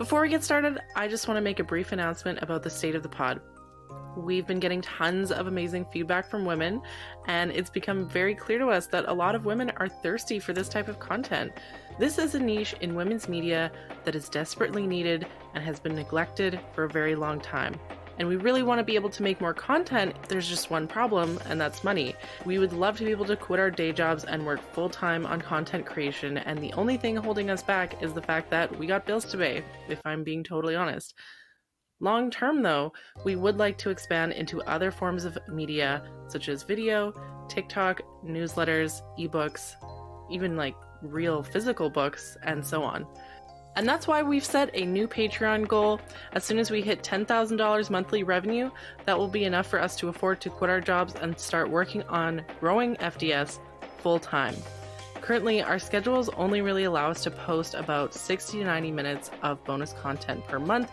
Before we get started, I just want to make a brief announcement about the state of the pod. We've been getting tons of amazing feedback from women, and it's become very clear to us that a lot of women are thirsty for this type of content. This is a niche in women's media that is desperately needed and has been neglected for a very long time. And we really want to be able to make more content. There's just one problem, and that's money. We would love to be able to quit our day jobs and work full-time on content creation, and the only thing holding us back is the fact that we got bills to pay, if I'm being totally honest. Long term, though, we would like to expand into other forms of media, such as video, TikTok, newsletters, ebooks, even like real physical books, and so on. And that's why we've set a new Patreon goal. As soon as we hit $10,000 monthly revenue, that will be enough for us to afford to quit our jobs and start working on growing FDS full-time. Currently, our schedules only really allow us to post about 60 to 90 minutes of bonus content per month.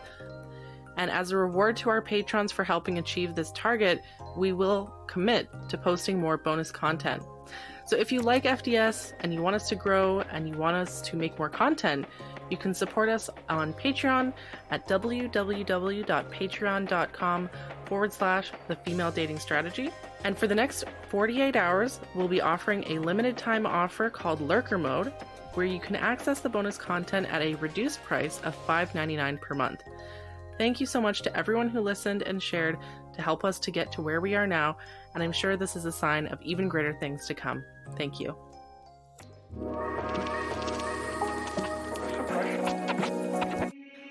And as a reward to our patrons for helping achieve this target, we will commit to posting more bonus content. So if you like FDS and you want us to grow and you want us to make more content, you can support us on Patreon at www.patreon.com/The Female Dating Strategy. And for the next 48 hours, we'll be offering a limited time offer called Lurker Mode, where you can access the bonus content at a reduced price of $5.99 per month. Thank you so much to everyone who listened and shared to help us to get to where we are now, and I'm sure this is a sign of even greater things to come. Thank you.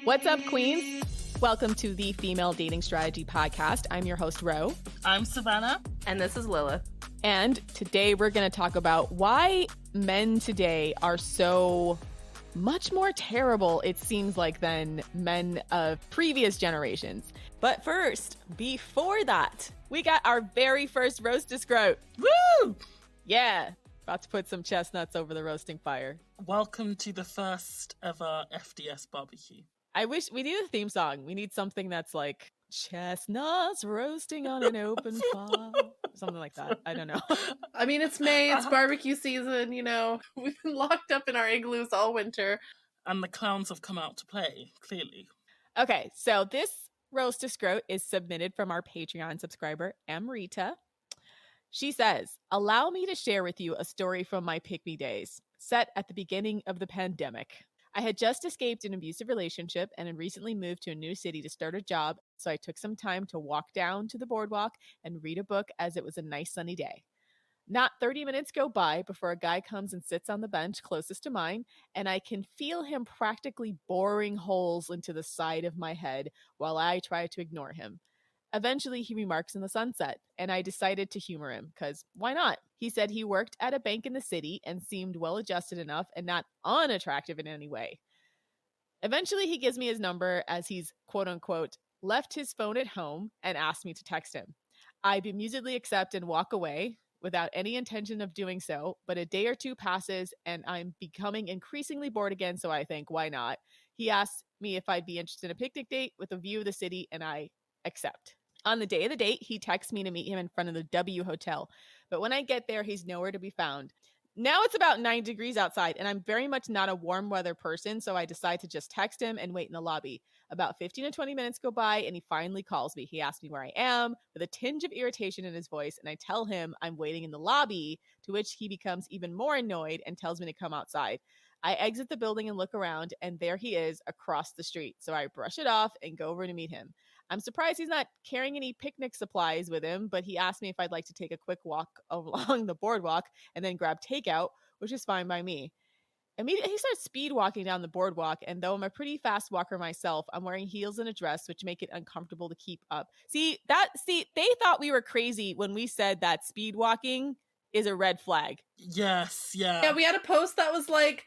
What's up, queens? Welcome to the Female Dating Strategy Podcast. I'm your host, Ro. I'm Savannah. And this is Lilith. And today we're going to talk about why men today are so much more terrible, it seems like, than men of previous generations. But first, before that, we got our very first roast to scrote. Woo! Yeah, about to put some chestnuts over the roasting fire. Welcome to the first ever FDS barbecue. I wish we need a theme song. We need something that's like chestnuts roasting on an open fire. Something like that. I don't know. I mean, it's May, it's barbecue season, you know. We've been locked up in our igloos all winter. And the clowns have come out to play, clearly. Okay, so this roast to scrote is submitted from our Patreon subscriber, Amrita. She says, allow me to share with you a story from my pick-me days, set at the beginning of the pandemic. I had just escaped an abusive relationship and had recently moved to a new city to start a job, so I took some time to walk down to the boardwalk and read a book as it was a nice sunny day. Not 30 minutes go by before a guy comes and sits on the bench closest to mine, and I can feel him practically boring holes into the side of my head while I try to ignore him. Eventually, he remarks in the sunset, and I decided to humor him, because why not? He said he worked at a bank in the city and seemed well-adjusted enough and not unattractive in any way. Eventually, he gives me his number as he's, quote-unquote, left his phone at home and asked me to text him. I bemusedly accept and walk away without any intention of doing so, but a day or two passes, and I'm becoming increasingly bored again, so I think, why not? He asks me if I'd be interested in a picnic date with a view of the city, and I accept. On the day of the date, he texts me to meet him in front of the W Hotel. But when I get there, he's nowhere to be found. Now it's about 9 degrees outside, and I'm very much not a warm weather person, so I decide to just text him and wait in the lobby. About 15 to 20 minutes go by, and he finally calls me. He asks me where I am, with a tinge of irritation in his voice, and I tell him I'm waiting in the lobby, to which he becomes even more annoyed and tells me to come outside. I exit the building and look around, and there he is across the street. So I brush it off and go over to meet him. I'm surprised he's not carrying any picnic supplies with him, but he asked me if I'd like to take a quick walk along the boardwalk and then grab takeout, which is fine by me. Immediately, he starts speed walking down the boardwalk, and though I'm a pretty fast walker myself, I'm wearing heels and a dress, which make it uncomfortable to keep up. See, they thought we were crazy when we said that speed walking is a red flag. Yes, yeah. Yeah, we had a post that was like,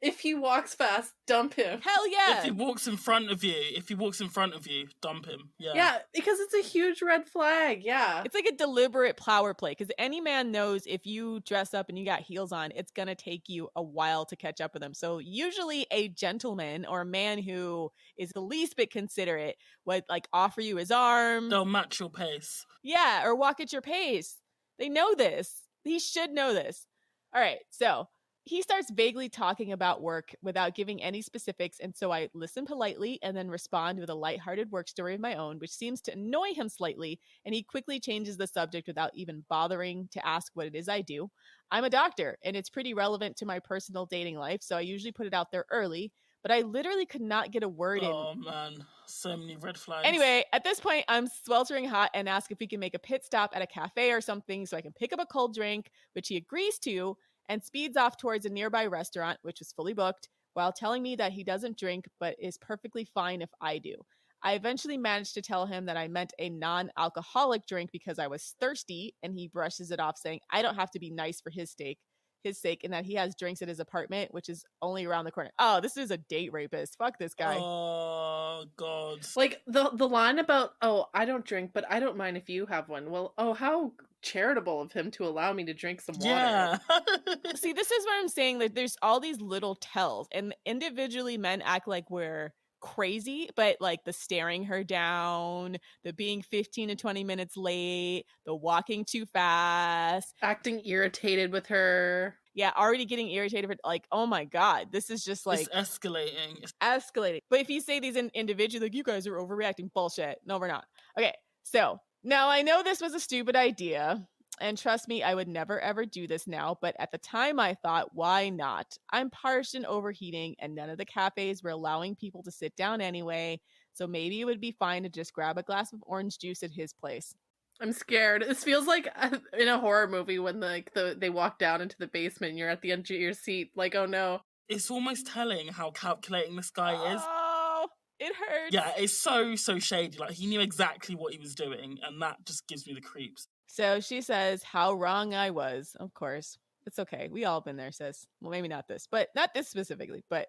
if he walks fast, dump him. Hell yeah. If he walks in front of you, dump him. Yeah. Yeah, because it's a huge red flag. Yeah. It's like a deliberate power play, because any man knows if you dress up and you got heels on, it's going to take you a while to catch up with them. So usually a gentleman or a man who is the least bit considerate would like offer you his arm. They'll match your pace. Yeah, or walk at your pace. They know this. He should know this. All right, so He starts vaguely talking about work without giving any specifics, and so I listen politely and then respond with a lighthearted work story of my own, which seems to annoy him slightly, and he quickly changes the subject without even bothering to ask what it is I do. I'm a doctor, and it's pretty relevant to my personal dating life, so I usually put it out there early, but I literally could not get a word in. Oh man, so many red flags. Anyway, at this point, I'm sweltering hot and ask if we can make a pit stop at a cafe or something so I can pick up a cold drink, which he agrees to, and speeds off towards a nearby restaurant, which was fully booked, while telling me that he doesn't drink but is perfectly fine if I do. I eventually managed to tell him that I meant a non-alcoholic drink because I was thirsty, and he brushes it off, saying I don't have to be nice for his sake, and that he has drinks at his apartment, which is only around the corner. Oh, this is a date rapist. Fuck this guy. Oh god. Like the line about, oh, I don't drink, but I don't mind if you have one. Well, oh, how charitable of him to allow me to drink some water. Yeah. See, this is what I'm saying. Like, there's all these little tells, and individually men act like we're crazy, but like the staring her down, the being 15 to 20 minutes late, the walking too fast, Acting irritated with her. yeah, already getting irritated. Like, oh my god, this is just like It's escalating. escalating. But if you say these individually, like, you guys are overreacting, bullshit. No, we're not. Okay, so now I know this was a stupid idea, and trust me, I would never ever do this now, but at the time I thought, why not? I'm parched and overheating, and none of the cafes were allowing people to sit down anyway, so maybe it would be fine to just grab a glass of orange juice at his place. I'm scared. This feels like in a horror movie when they walk down into the basement and you're at the edge of your seat, like, oh no. It's almost telling how calculating this guy is. Oh, it hurts. Yeah, it's so shady. Like, he knew exactly what he was doing, and that just gives me the creeps. So she says how wrong I was. Of course. It's okay. We all been there, sis. Well, maybe not this, but not this specifically. But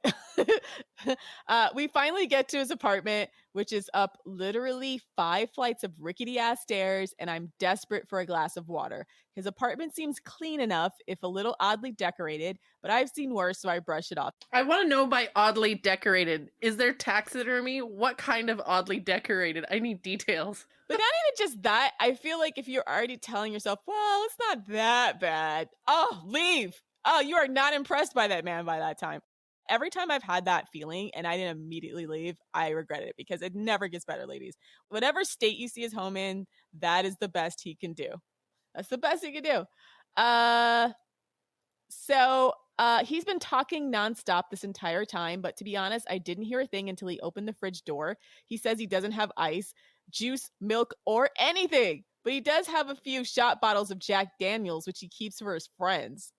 we finally get to his apartment, which is up literally 5 flights of rickety ass stairs, and I'm desperate for a glass of water. His apartment seems clean enough, if a little oddly decorated, but I've seen worse, so I brush it off. I want to know by oddly decorated. Is there taxidermy? What kind of oddly decorated? I need details. But not even just that. I feel like if you're already telling yourself, well, it's not that bad. Oh, leave. Oh, you are not impressed by that man by that time. Every time I've had that feeling and I didn't immediately leave, I regret it because it never gets better, ladies. Whatever state you see his home in, that is the best he can do. That's the best he can do. So he's been talking nonstop this entire time, but to be honest, I didn't hear a thing until he opened the fridge door. He says he doesn't have ice, juice, milk, or anything, but he does have a few shot bottles of Jack Daniels, which he keeps for his friends.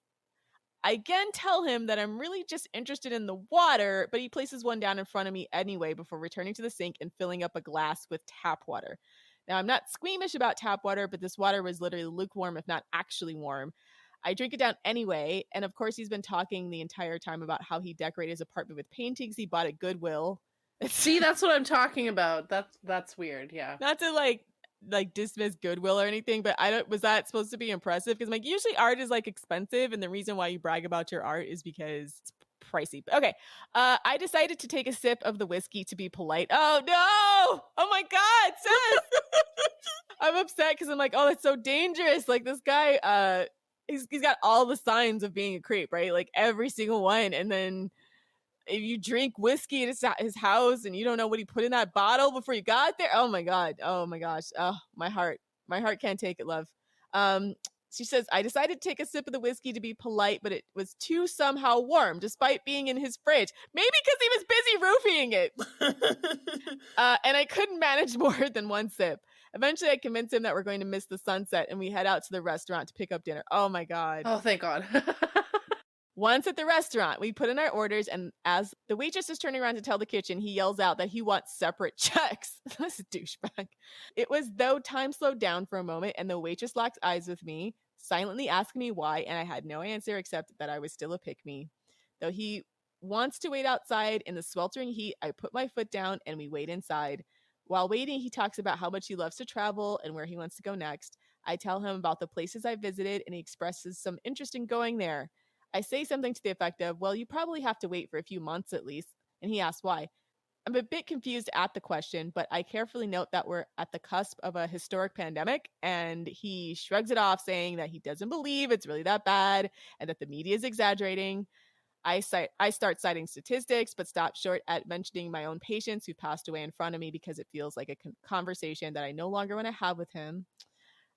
I again tell him that I'm really just interested in the water, but he places one down in front of me anyway before returning to the sink and filling up a glass with tap water. Now, I'm not squeamish about tap water, but this water was literally lukewarm, if not actually warm. I drink it down anyway, and of course he's been talking the entire time about how he decorated his apartment with paintings he bought at Goodwill. See, that's what I'm talking about. That's weird, yeah. Not to like dismiss Goodwill or anything, but was that supposed to be impressive? Because like usually art is like expensive, and the reason why you brag about your art is because it's pricey. Okay, I decided to take a sip of the whiskey to be polite. Oh no! Oh my god, sis! I'm upset because I'm like, oh, that's so dangerous. Like this guy, he's got all the signs of being a creep, right? Like every single one, and then if you drink whiskey at his house and you don't know what he put in that bottle before you got there, oh my god, oh my gosh, oh my heart can't take it, love. She says, I decided to take a sip of the whiskey to be polite, but it was too somehow warm despite being in his fridge, maybe because he was busy roofing it. And I couldn't manage more than one sip. Eventually I convinced him that we're going to miss the sunset, and we head out to the restaurant to pick up dinner. Oh my god. Oh, thank god. Once at the restaurant, we put in our orders, and as the waitress is turning around to tell the kitchen, he yells out that he wants separate checks. That's a douchebag. It was though time slowed down for a moment, and the waitress locked eyes with me, silently asking me why, and I had no answer except that I was still a pick-me. Though he wants to wait outside in the sweltering heat, I put my foot down, and we wait inside. While waiting, he talks about how much he loves to travel and where he wants to go next. I tell him about the places I visited, and he expresses some interest in going there. I say something to the effect of, well, you probably have to wait for a few months at least. And he asks why. I'm a bit confused at the question, but I carefully note that we're at the cusp of a historic pandemic, and he shrugs it off, saying that he doesn't believe it's really that bad and that the media is exaggerating. I start citing statistics, but stop short at mentioning my own patients who passed away in front of me because it feels like a conversation that I no longer want to have with him.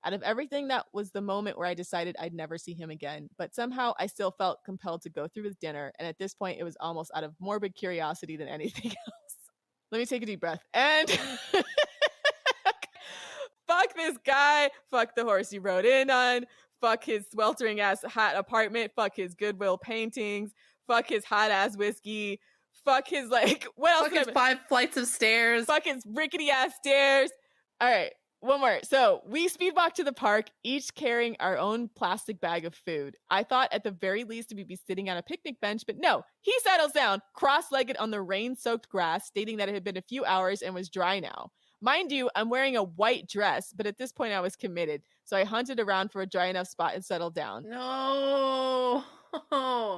Out of everything, that was the moment where I decided I'd never see him again. But somehow I still felt compelled to go through with dinner. And at this point, it was almost out of morbid curiosity than anything else. Let me take a deep breath. And fuck this guy. Fuck the horse he rode in on. Fuck his sweltering ass hot apartment. Fuck his Goodwill paintings. Fuck his hot ass whiskey. Fuck his, like, what else? Fuck his 5 flights of stairs. Fuck his rickety ass stairs. All right. One more. So we speed walk to the park, each carrying our own plastic bag of food. I thought at the very least we'd be sitting on a picnic bench, but no. He settles down, cross-legged on the rain-soaked grass, stating that it had been a few hours and was dry now. Mind you, I'm wearing a white dress, but at this point I was committed. So I hunted around for a dry enough spot and settled down. No.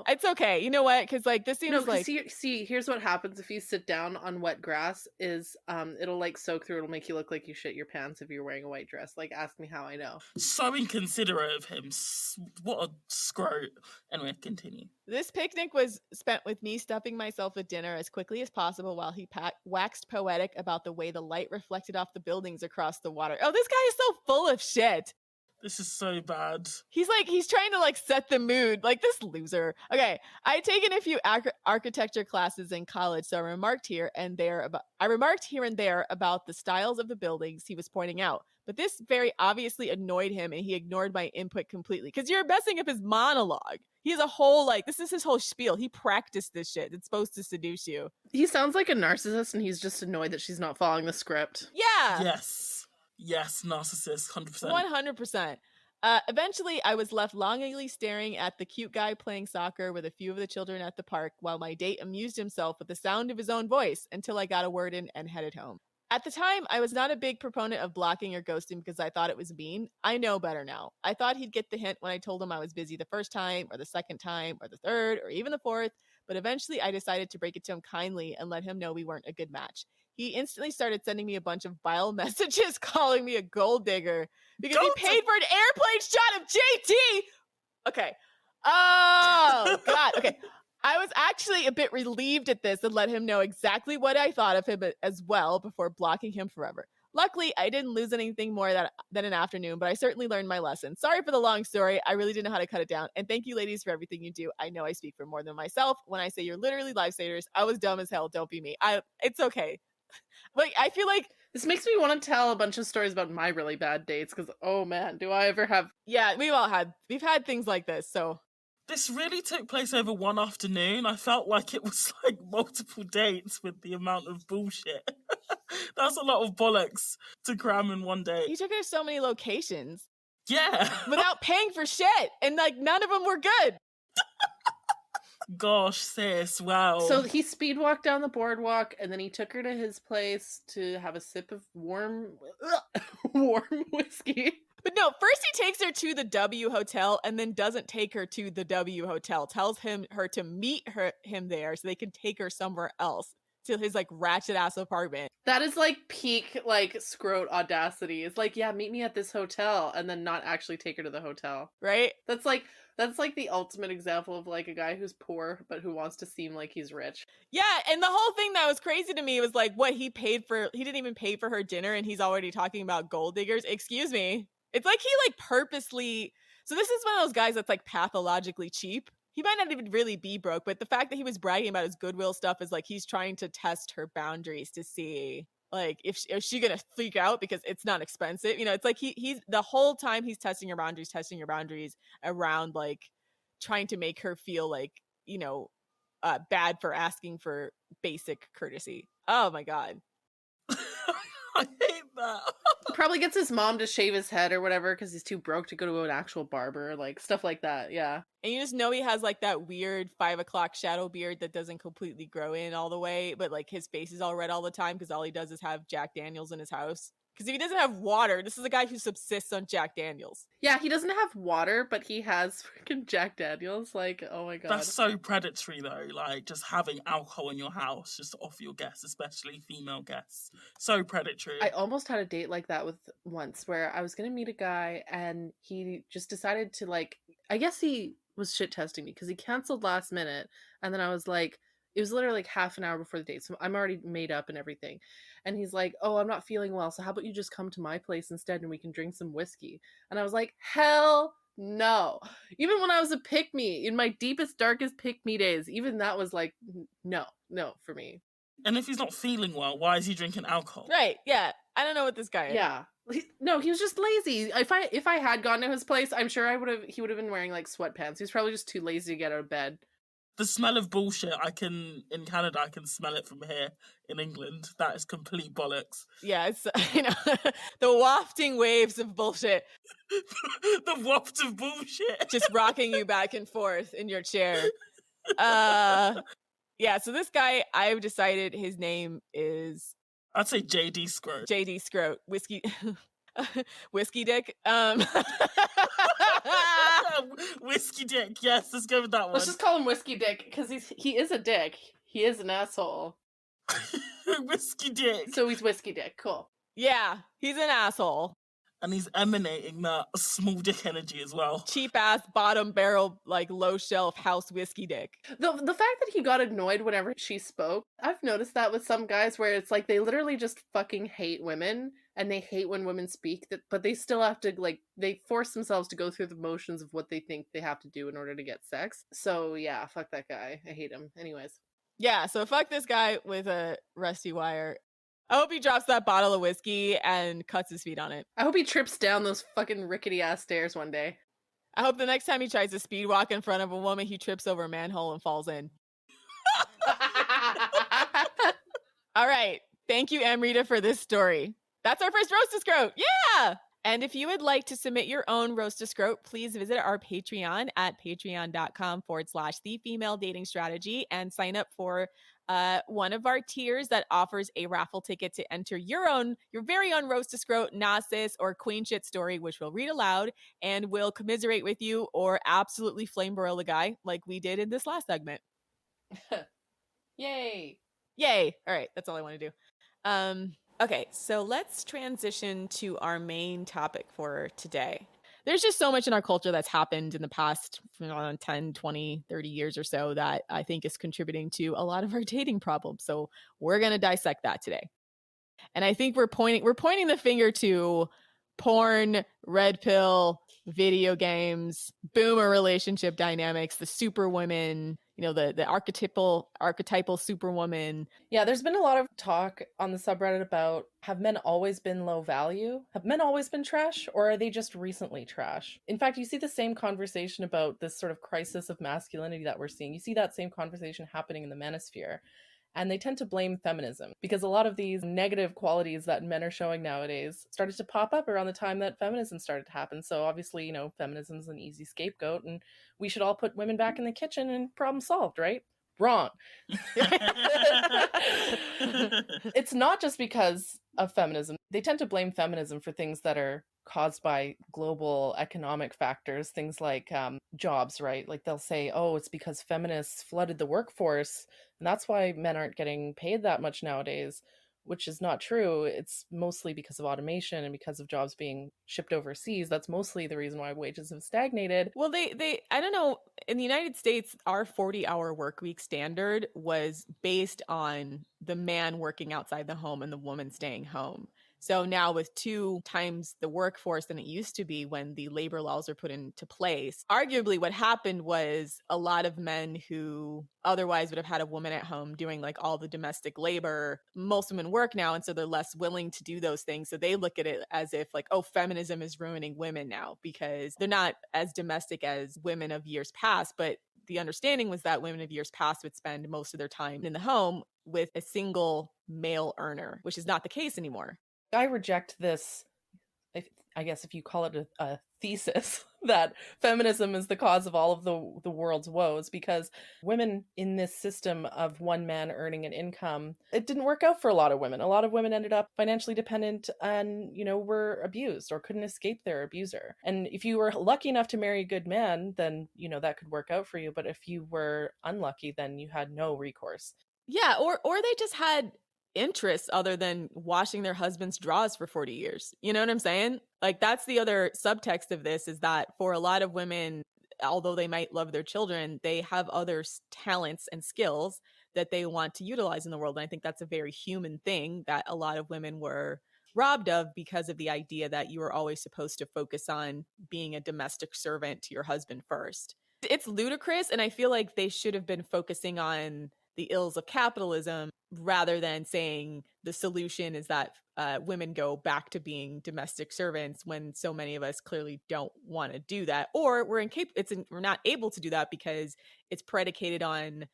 It's okay. You know what? Because like this seems like here's what happens if you sit down on wet grass is it'll like soak through. It'll make you look like you shit your pants if you're wearing a white dress. Like, ask me how I know. So inconsiderate of him. What a scrote. Anyway, continue. This picnic was spent with me stuffing myself with dinner as quickly as possible while he waxed poetic about the way the light reflected off the buildings across the water. Oh, this guy is so full of shit. This is so bad. He's trying to like set the mood, like this loser. Okay, I had taken a few architecture classes in college, so I remarked here and there about the styles of the buildings he was pointing out. But this very obviously annoyed him, and he ignored my input completely. Because you're messing up his monologue. He has a whole this is his whole spiel. He practiced this shit. It's supposed to seduce you. He sounds like a narcissist, and he's just annoyed that she's not following the script. Yeah. Yes, narcissist, 100%. 100%. Eventually, I was left longingly staring at the cute guy playing soccer with a few of the children at the park while my date amused himself with the sound of his own voice until I got a word in and headed home. At the time, I was not a big proponent of blocking or ghosting because I thought it was mean. I know better now. I thought he'd get the hint when I told him I was busy the first time, or the second time, or the third, or even the fourth, but eventually I decided to break it to him kindly and let him know we weren't a good match. He instantly started sending me a bunch of vile messages calling me a gold digger because he paid for an airplane shot of JT. Okay. Oh, God. Okay. I was actually a bit relieved at this and let him know exactly what I thought of him as well before blocking him forever. Luckily, I didn't lose anything more than an afternoon, but I certainly learned my lesson. Sorry for the long story. I really didn't know how to cut it down. And thank you, ladies, for everything you do. I know I speak for more than myself when I say you're literally lifesavers. I was dumb as hell. Don't be me. It's okay. Like, I feel like this makes me want to tell a bunch of stories about my really bad dates because, oh man, do I ever have... Yeah, we've had things like this, so... This really took place over one afternoon. I felt like it was like multiple dates with the amount of bullshit. That's a lot of bollocks to cram in one day. He took her to so many locations. Yeah. Without paying for shit. And like none of them were good. Gosh, sis, wow. So he speed walked down the boardwalk and then he took her to his place to have a sip of warm whiskey. But no, first he takes her to the W Hotel and then doesn't take her to the W Hotel. Tells her to meet him there so they can take her somewhere else to his like ratchet ass apartment. That is like peak like scrote audacity. It's like, yeah, meet me at this hotel and then not actually take her to the hotel. Right? That's like the ultimate example of like a guy who's poor but who wants to seem like he's rich. Yeah, and the whole thing that was crazy to me was like what he didn't even pay for her dinner and he's already talking about gold diggers. Excuse me. It's like he like purposely... So this is one of those guys that's like pathologically cheap. He might not even really be broke, but the fact that he was bragging about his Goodwill stuff is like he's trying to test her boundaries to see like if she gonna freak out because it's not expensive. You know, it's like he's the whole time he's testing her boundaries around like trying to make her feel like, you know, bad for asking for basic courtesy. Oh my God. I hate that. Probably gets his mom to shave his head or whatever because he's too broke to go to an actual barber, like stuff like that. Yeah. And you just know he has like that weird 5 o'clock shadow beard that doesn't completely grow in all the way, but like his face is all red all the time because all he does is have Jack Daniels in his house. Because if he doesn't have water, this is a guy who subsists on Jack Daniels. Yeah, he doesn't have water, but he has freaking Jack Daniels. Like, oh my god. That's so predatory, though. Like, just having alcohol in your house just to offer your guests, especially female guests. So predatory. I almost had a date like that with once where I was going to meet a guy and he just decided to, like, I guess he was shit testing me because he canceled last minute. And then I was like, it was literally like half an hour before the date. So I'm already made up and everything. And he's like, oh, I'm not feeling well. So how about you just come to my place instead and we can drink some whiskey? And I was like, hell no. Even when I was a pick-me, in my deepest, darkest pick-me days, even that was like, no for me. And if he's not feeling well, why is he drinking alcohol? Right, yeah. I don't know what this guy is. Yeah. No, he was just lazy. If I had gone to his place, I'm sure he would have been wearing like sweatpants. He was probably just too lazy to get out of bed. The smell of bullshit, in Canada, I can smell it from here in England. That is complete bollocks. Yeah, it's, the wafting waves of bullshit. The waft of bullshit. Just rocking you back and forth in your chair. Yeah, so this guy, I've decided his name is... I'd say JD Scroat. JD Scroat. Whiskey... Whiskey Dick. Whiskey Dick. Yes, let's go with that one. Let's just call him Whiskey Dick because he is a dick. He is an asshole. Whiskey Dick. So he's Whiskey Dick. Cool. Yeah, he's an asshole. And he's emanating that small dick energy as well. Cheap ass, bottom barrel, like low shelf house whiskey dick. The fact that he got annoyed whenever she spoke, I've noticed that with some guys where it's like they literally just fucking hate women and they hate when women speak, but they still have to, like, they force themselves to go through the motions of what they think they have to do in order to get sex. So yeah, fuck that guy. I hate him. Anyways. Yeah, so fuck this guy with a rusty wire. I hope he drops that bottle of whiskey and cuts his feet on it. I hope he trips down those fucking rickety ass stairs one day. I hope the next time he tries to speed walk in front of a woman, he trips over a manhole and falls in. All right. Thank you, Amrita, for this story. That's our first Roast to Scroat. Yeah! And if you would like to submit your own Roast to Scroat, please visit our Patreon at patreon.com/The Female Dating Strategy and sign up for one of our tiers that offers a raffle ticket to enter your very own Roast to Scroat, Nazis, or Queen Shit story, which we'll read aloud and will commiserate with you or absolutely flame broil the guy like we did in this last segment. Yay! Yay! All right, that's all I want to do. Okay, so let's transition to our main topic for today. There's just so much in our culture that's happened in the past 10, 20, 30 years or so that I think is contributing to a lot of our dating problems. So we're going to dissect that today. And I think we're pointing the finger to porn, red pill, video games, boomer relationship dynamics, the superwoman, the archetypal superwoman. Yeah, there's been a lot of talk on the subreddit about, have men always been low value? Have men always been trash? Or are they just recently trash? In fact, you see the same conversation about this sort of crisis of masculinity that we're seeing. You see that same conversation happening in the manosphere. And they tend to blame feminism because a lot of these negative qualities that men are showing nowadays started to pop up around the time that feminism started to happen. So obviously, feminism is an easy scapegoat and we should all put women back in the kitchen and problem solved, right? Wrong. It's not just because of feminism. They tend to blame feminism for things that are caused by global economic factors, things like jobs, right? Like they'll say, oh, it's because feminists flooded the workforce and that's why men aren't getting paid that much nowadays, which is not true. It's mostly because of automation and because of jobs being shipped overseas. That's mostly the reason why wages have stagnated. Well, they I don't know, in the United States, our 40-hour work week standard was based on the man working outside the home and the woman staying home. So now with 2 times the workforce than it used to be when the labor laws are put into place, arguably what happened was a lot of men who otherwise would have had a woman at home doing like all the domestic labor. Most women work now, and so they're less willing to do those things. So they look at it as if like, oh, feminism is ruining women now because they're not as domestic as women of years past. But the understanding was that women of years past would spend most of their time in the home with a single male earner, which is not the case anymore. I reject this, I guess if you call it a thesis, that feminism is the cause of all of the world's woes, because women in this system of one man earning an income, it didn't work out for a lot of women. A lot of women ended up financially dependent and, were abused or couldn't escape their abuser. And if you were lucky enough to marry a good man, then, that could work out for you. But if you were unlucky, then you had no recourse. Yeah, or they just had interests other than washing their husband's drawers for 40 years. You know what I'm saying? Like, that's the other subtext of this, is that for a lot of women, although they might love their children, they have other talents and skills that they want to utilize in the world. And I think that's a very human thing that a lot of women were robbed of, because of the idea that you were always supposed to focus on being a domestic servant to your husband first. It's ludicrous, and I feel like they should have been focusing on the ills of capitalism rather than saying the solution is that women go back to being domestic servants, when so many of us clearly don't want to do that, or we're not able to do that because it's predicated on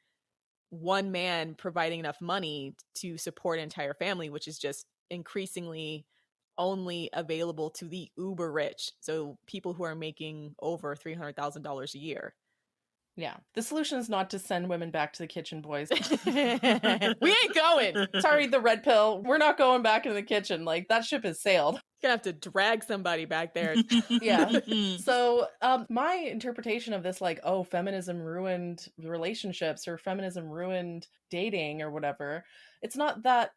one man providing enough money to support an entire family, which is just increasingly only available to the uber rich. So people who are making over $300,000 a year. Yeah. The solution is not to send women back to the kitchen, boys. We ain't going. Sorry, the red pill. We're not going back in the kitchen. Like, that ship has sailed. Gonna have to drag somebody back there. Yeah. So my interpretation of this, like, oh, feminism ruined relationships or feminism ruined dating or whatever, it's not that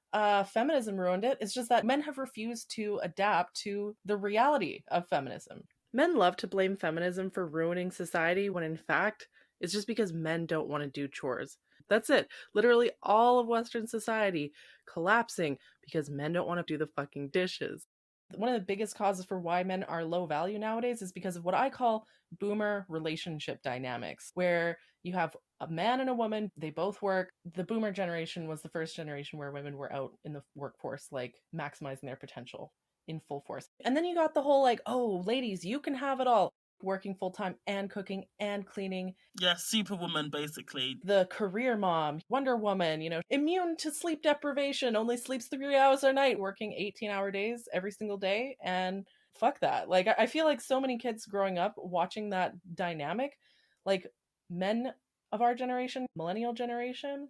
feminism ruined it. It's just that men have refused to adapt to the reality of feminism. Men love to blame feminism for ruining society, when in fact it's just because men don't want to do chores. That's it. Literally all of Western society collapsing because men don't want to do the fucking dishes. One of the biggest causes for why men are low value nowadays is because of what I call boomer relationship dynamics, where you have a man and a woman, they both work. The boomer generation was the first generation where women were out in the workforce, like, maximizing their potential in full force. And then you got the whole, like, oh, ladies, you can have it all, working full-time and cooking and cleaning. Yeah, superwoman, basically. The career mom, Wonder Woman, immune to sleep deprivation, only sleeps 3 hours a night, working 18-hour days every single day. And fuck that. Like, I feel like so many kids growing up watching that dynamic, like, men of our generation, millennial generation,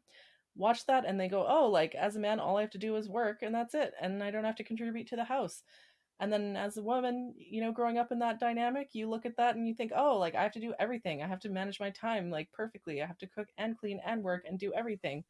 watch that and they go, oh, like, as a man, all I have to do is work and that's it. And I don't have to contribute to the house. And then as a woman, growing up in that dynamic, you look at that and you think, oh, like, I have to do everything. I have to manage my time, like, perfectly. I have to cook and clean and work and do everything.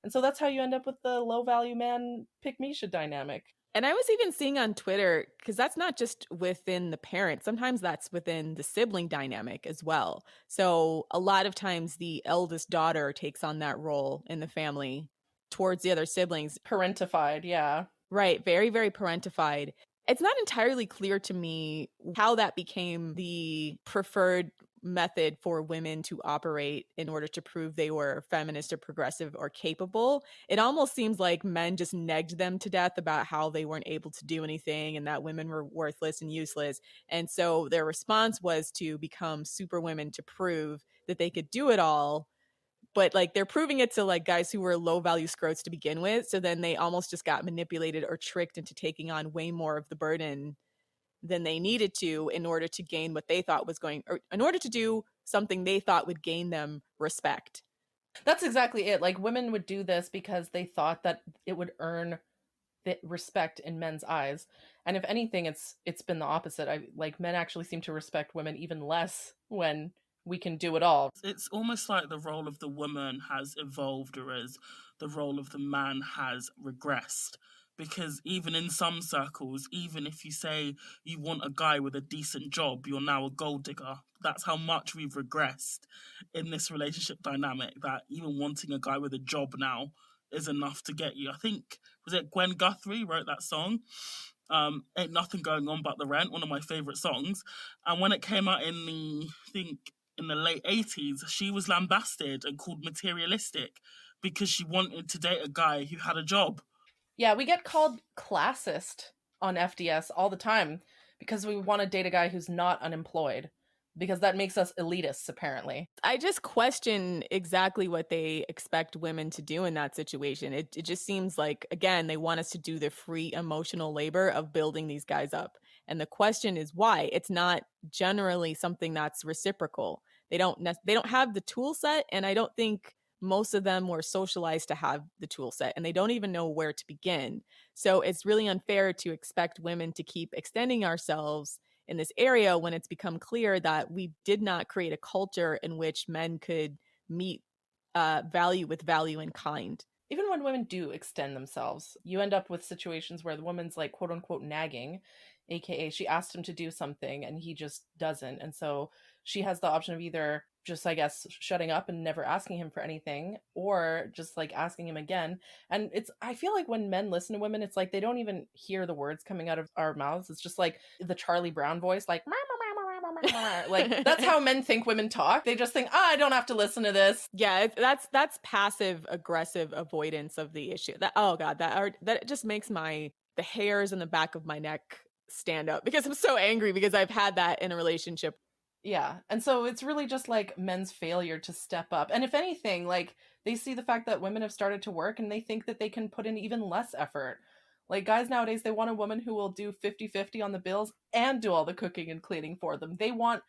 And so that's how you end up with the low value man pick-me-sha dynamic. And I was even seeing on Twitter, because that's not just within the parent, sometimes that's within the sibling dynamic as well. So a lot of times the eldest daughter takes on that role in the family towards the other siblings. Parentified, yeah. Right, very, very parentified. It's not entirely clear to me how that became the preferred method for women to operate in order to prove they were feminist or progressive or capable. It almost seems like men just negged them to death about how they weren't able to do anything and that women were worthless and useless. And so their response was to become superwomen to prove that they could do it all. But, like, they're proving it to, like, guys who were low value scrotes to begin with. So then they almost just got manipulated or tricked into taking on way more of the burden than they needed to in order to gain what they thought was or in order to do something they thought would gain them respect. That's exactly it. Like, women would do this because they thought that it would earn the respect in men's eyes. And if anything, it's been the opposite. Like, men actually seem to respect women even less when we can do it all. It's almost like the role of the woman has evolved, whereas the role of the man has regressed. Because even in some circles, even if you say you want a guy with a decent job, you're now a gold digger. That's how much we've regressed in this relationship dynamic, that even wanting a guy with a job now is enough to get you. I think, was it Gwen Guthrie wrote that song? Ain't Nothing Going On But the Rent, one of my favourite songs. And when it came out in the late 80s, she was lambasted and called materialistic because she wanted to date a guy who had a job. Yeah, we get called classist on FDS all the time because we want to date a guy who's not unemployed, because that makes us elitists, apparently. I just question exactly what they expect women to do in that situation. It just seems like, again, they want us to do the free emotional labor of building these guys up. And the question is why. It's not generally something that's reciprocal. They don't have the tool set, and I don't think most of them were socialized to have the tool set, and they don't even know where to begin. So it's really unfair to expect women to keep extending ourselves in this area when it's become clear that we did not create a culture in which men could meet value with value in kind. Even when women do extend themselves, you end up with situations where the woman's like quote unquote nagging, aka she asked him to do something and he just doesn't. And so she has the option of either just, I guess, shutting up and never asking him for anything, or just like asking him again. And I feel like when men listen to women, it's like they don't even hear the words coming out of our mouths. It's just like the Charlie Brown voice, like, like that's how men think women talk. They just think, I don't have to listen to this. Yeah, that's passive aggressive avoidance of the issue. That just makes the hairs in the back of my neck stand up because I'm so angry because I've had that in a relationship. Yeah. And so it's really just like men's failure to step up. And if anything, like they see the fact that women have started to work and they think that they can put in even less effort. Like guys nowadays, they want a woman who will do 50-50 on the bills and do all the cooking and cleaning for them. They want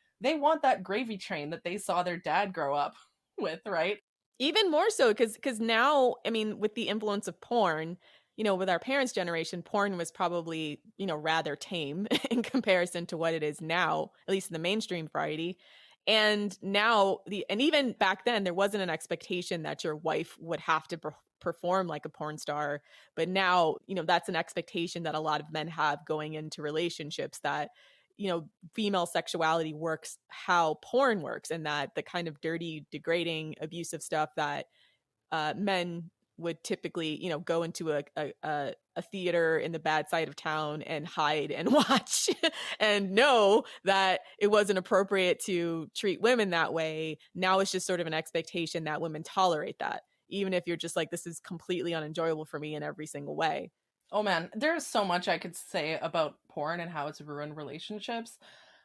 that gravy train that they saw their dad grow up with, right? Even more so because now, I mean, with the influence of porn, with our parents' generation, porn was probably, rather tame in comparison to what it is now, at least in the mainstream variety. And now and even back then, there wasn't an expectation that your wife would have to perform like a porn star. But now, that's an expectation that a lot of men have going into relationships, that, female sexuality works how porn works, and that the kind of dirty, degrading, abusive stuff that men would typically, go into a theater in the bad side of town and hide and watch and know that it wasn't appropriate to treat women that way. Now it's just sort of an expectation that women tolerate that, even if you're just like, this is completely unenjoyable for me in every single way. Oh man, there's so much I could say about porn and how it's ruined relationships.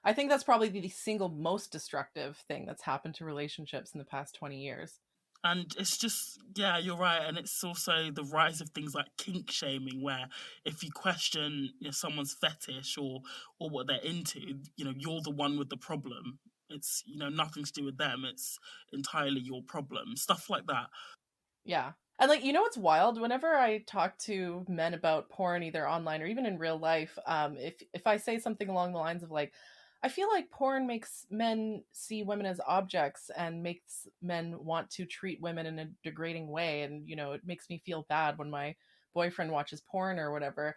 I think that's probably the single most destructive thing that's happened to relationships in the past 20 years. And it's just, yeah, you're right. And it's also the rise of things like kink shaming, where if you question someone's fetish or what they're into, you're the one with the problem. It's, nothing to do with them. It's entirely your problem. Stuff like that. Yeah. And like, what's wild? Whenever I talk to men about porn, either online or even in real life, if I say something along the lines of like, I feel like porn makes men see women as objects and makes men want to treat women in a degrading way. And, it makes me feel bad when my boyfriend watches porn or whatever.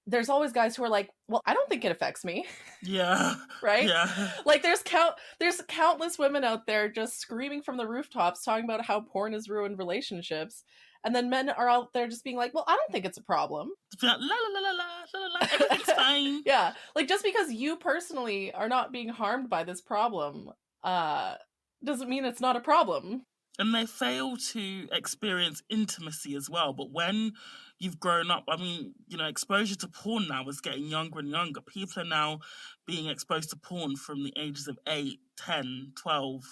There's always guys who are like, well, I don't think it affects me. Yeah. Right? Yeah. Like there's countless women out there just screaming from the rooftops talking about how porn has ruined relationships. And then men are out there just being like, well, I don't think it's a problem. La la la la la la, everything's fine. Yeah. Like just because you personally are not being harmed by this problem, doesn't mean it's not a problem. And they fail to experience intimacy as well. But when you've grown up, I mean, exposure to porn now is getting younger and younger. People are now being exposed to porn from the ages of 8, 10, 12,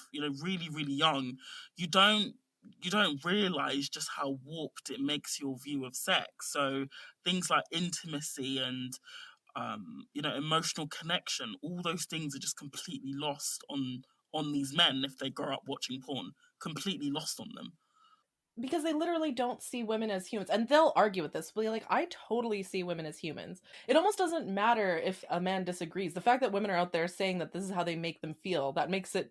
really, really young. You don't realize just how warped it makes your view of sex. So things like intimacy and emotional connection, all those things are just completely lost on these men if they grow up watching porn. Completely lost on them. Because they literally don't see women as humans. And they'll argue with this. They'll be like, I totally see women as humans. It almost doesn't matter if a man disagrees. The fact that women are out there saying that this is how they make them feel, that makes it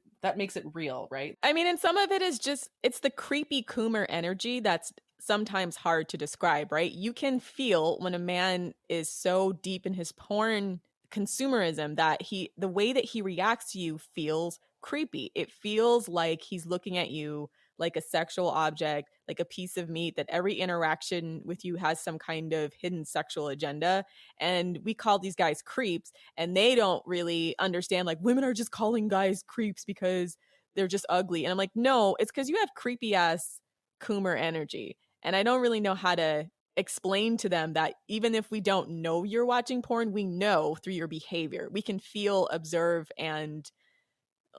real, right? I mean, and some of it is just, it's the creepy Coomer energy that's sometimes hard to describe, right? You can feel when a man is so deep in his porn consumerism that the way that he reacts to you feels creepy. It feels like he's looking at you like a sexual object, like a piece of meat, that every interaction with you has some kind of hidden sexual agenda. And we call these guys creeps, and they don't really understand, like, women are just calling guys creeps because they're just ugly. And I'm like, no, it's because you have creepy ass Coomer energy. And I don't really know how to explain to them that even if we don't know you're watching porn, we know through your behavior. We can feel, observe, and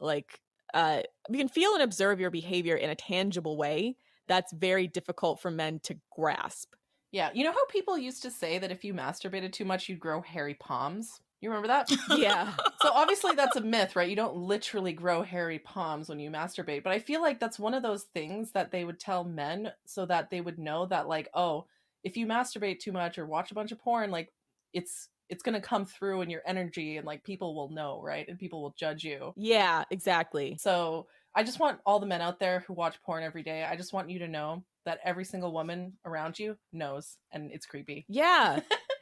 we can feel and observe your behavior in a tangible way that's very difficult for men to grasp. Yeah. You know how people used to say that if you masturbated too much, you'd grow hairy palms? You remember that? Yeah. So obviously that's a myth, right? You don't literally grow hairy palms when you masturbate, but I feel like that's one of those things that they would tell men so that they would know that, like, oh, if you masturbate too much or watch a bunch of porn, like it's going to come through in your energy, and like people will know, right? And people will judge you. Yeah, exactly. So I just want all the men out there who watch porn every day, I just want you to know that every single woman around you knows, and it's creepy. Yeah.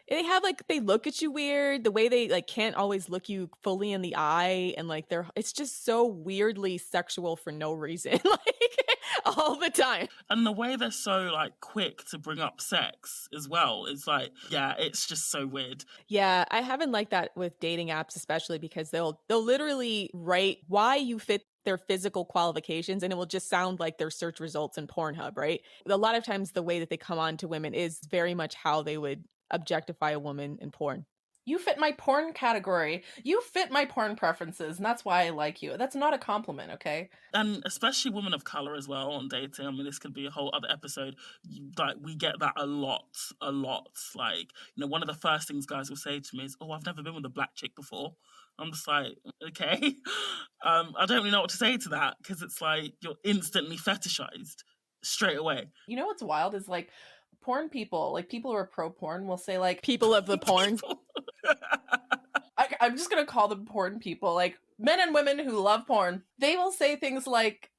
They have like, they look at you weird, the way they like can't always look you fully in the eye, and like it's just so weirdly sexual for no reason, like all the time. And the way they're so like quick to bring up sex as well, it's like, yeah, it's just so weird. Yeah, I haven't liked that with dating apps, especially because they'll literally write why you fit their physical qualifications, and it will just sound like their search results in Pornhub, right? A lot of times the way that they come on to women is very much how they would objectify a woman in porn. You fit my porn category. You fit my porn preferences, and that's why I like you. That's not a compliment, okay? And especially women of color as well on dating. I mean, this could be a whole other episode. Like, we get that a lot. Like, one of the first things guys will say to me is, "Oh, I've never been with a black chick before." I'm just like, okay. I don't really know what to say to that, because it's like you're instantly fetishized straight away. You know what's wild is like porn people, like people who are pro porn, will say like People of the porn. I'm just gonna call them porn people, like men and women who love porn. They will say things like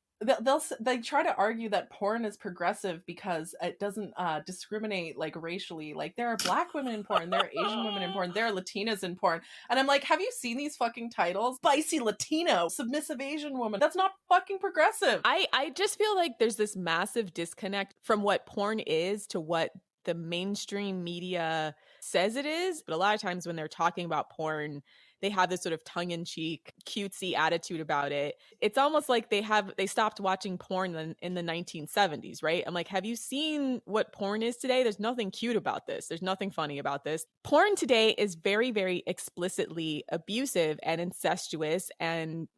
they try to argue that porn is progressive because it doesn't discriminate like racially. Like there are black women in porn, there are Asian women in porn, there are Latinas in porn, and I'm like, have you seen these fucking titles? Spicy Latino, submissive Asian woman. That's not fucking progressive. I just feel like there's this massive disconnect from what porn is to what the mainstream media says it is. But a lot of times when they're talking about porn, they have this sort of tongue-in-cheek, cutesy attitude about it. It's almost like they stopped watching porn in the 1970s, right? I'm like, have you seen what porn is today? There's nothing cute about this. There's nothing funny about this. Porn today is very, very explicitly abusive and incestuous and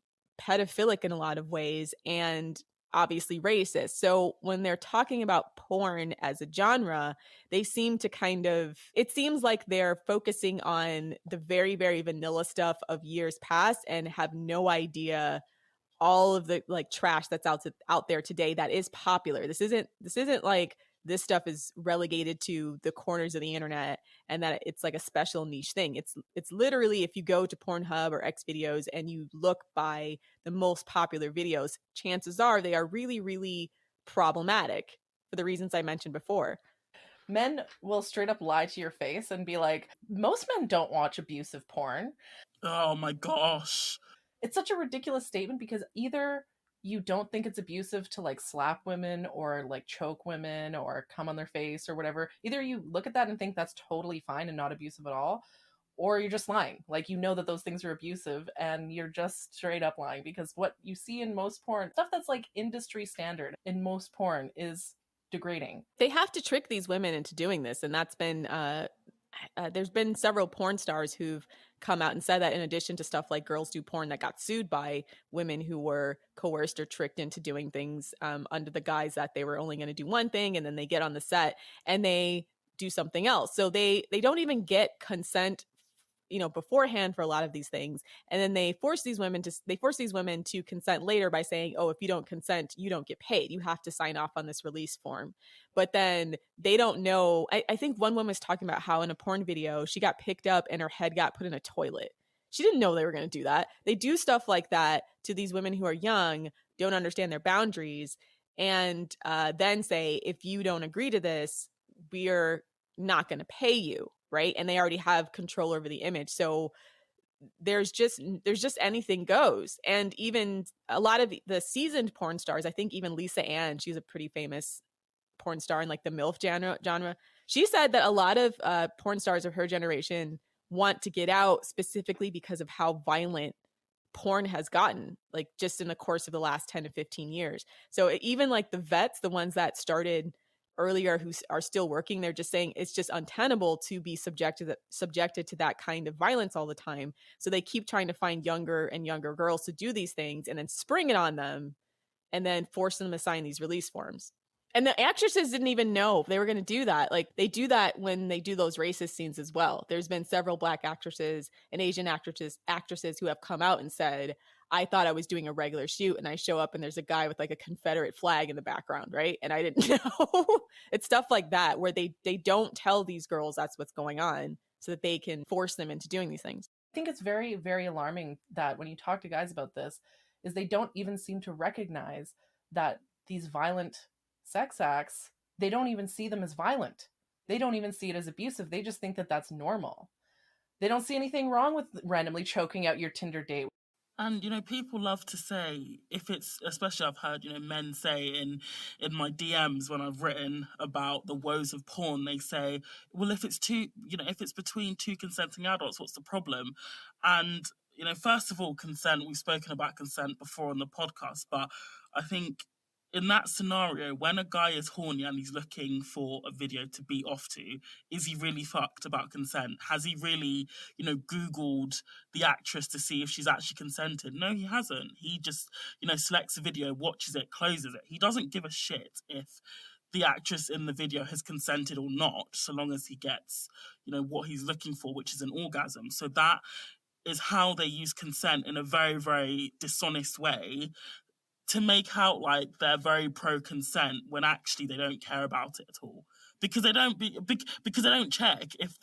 pedophilic in a lot of ways, and obviously racist. So when they're talking about porn as a genre, they seem to it seems like they're focusing on the very, very vanilla stuff of years past and have no idea all of the like trash that's out there today that is popular. This isn't like this stuff is relegated to the corners of the internet and that it's like a special niche thing. It's literally, if you go to Pornhub or X videos and you look by the most popular videos, chances are they are really, really problematic for the reasons I mentioned before. Men will straight up lie to your face and be like, most men don't watch abusive porn. Oh my gosh. It's such a ridiculous statement because either you don't think it's abusive to like slap women or like choke women or come on their face or whatever. Either you look at that and think that's totally fine and not abusive at all, or you're just lying. Like, you know that those things are abusive and you're just straight up lying, because what you see in most porn, stuff that's like industry standard in most porn, is degrading. They have to trick these women into doing this, and that's been there's been several porn stars who've come out and said that, in addition to stuff like Girls Do Porn that got sued by women who were coerced or tricked into doing things under the guise that they were only going to do one thing, and then they get on the set and they do something else. So they don't even get consent beforehand for a lot of these things, and then they force these women to consent later by saying, oh, if you don't consent, you don't get paid, you have to sign off on this release form. But then they don't know. I think one woman was talking about how in a porn video she got picked up and her head got put in a toilet. She didn't know they were going to do that. They do stuff like that to these women who are young, don't understand their boundaries, and then say, if you don't agree to this, we're not going to pay you. Right. And they already have control over the image. So there's just anything goes. And even a lot of the seasoned porn stars, I think even Lisa Ann, she's a pretty famous porn star in like the MILF genre. She said that a lot of porn stars of her generation want to get out specifically because of how violent porn has gotten, like just in the course of the last 10 to 15 years. So even like the vets, the ones that started earlier who are still working, they're just saying it's just untenable to be subjected to that kind of violence all the time. So they keep trying to find younger and younger girls to do these things and then spring it on them and then force them to sign these release forms. And the actresses didn't even know they were going to do that. Like, they do that when they do those racist scenes as well. There's been several Black actresses and Asian actresses who have come out and said, I thought I was doing a regular shoot, and I show up and there's a guy with like a Confederate flag in the background, right? And I didn't know. It's stuff like that where they don't tell these girls that's what's going on so that they can force them into doing these things. I think it's very, very alarming that when you talk to guys about this, is they don't even seem to recognize that these violent sex acts, they don't even see them as violent. They don't even see it as abusive. They just think that that's normal. They don't see anything wrong with randomly choking out your Tinder date. And, people love to say, if it's, especially I've heard, men say in my DMs when I've written about the woes of porn, they say, well, if it's between two consenting adults, what's the problem? And, first of all, consent, we've spoken about consent before on the podcast, but I think in that scenario, when a guy is horny and he's looking for a video to beat off to, is he really fucked about consent? Has he really, Googled the actress to see if she's actually consented? No, he hasn't. He just, selects a video, watches it, closes it. He doesn't give a shit if the actress in the video has consented or not, so long as he gets, what he's looking for, which is an orgasm. So that is how they use consent in a very, very dishonest way, to make out like they're very pro-consent when actually they don't care about it at all. Because they don't check if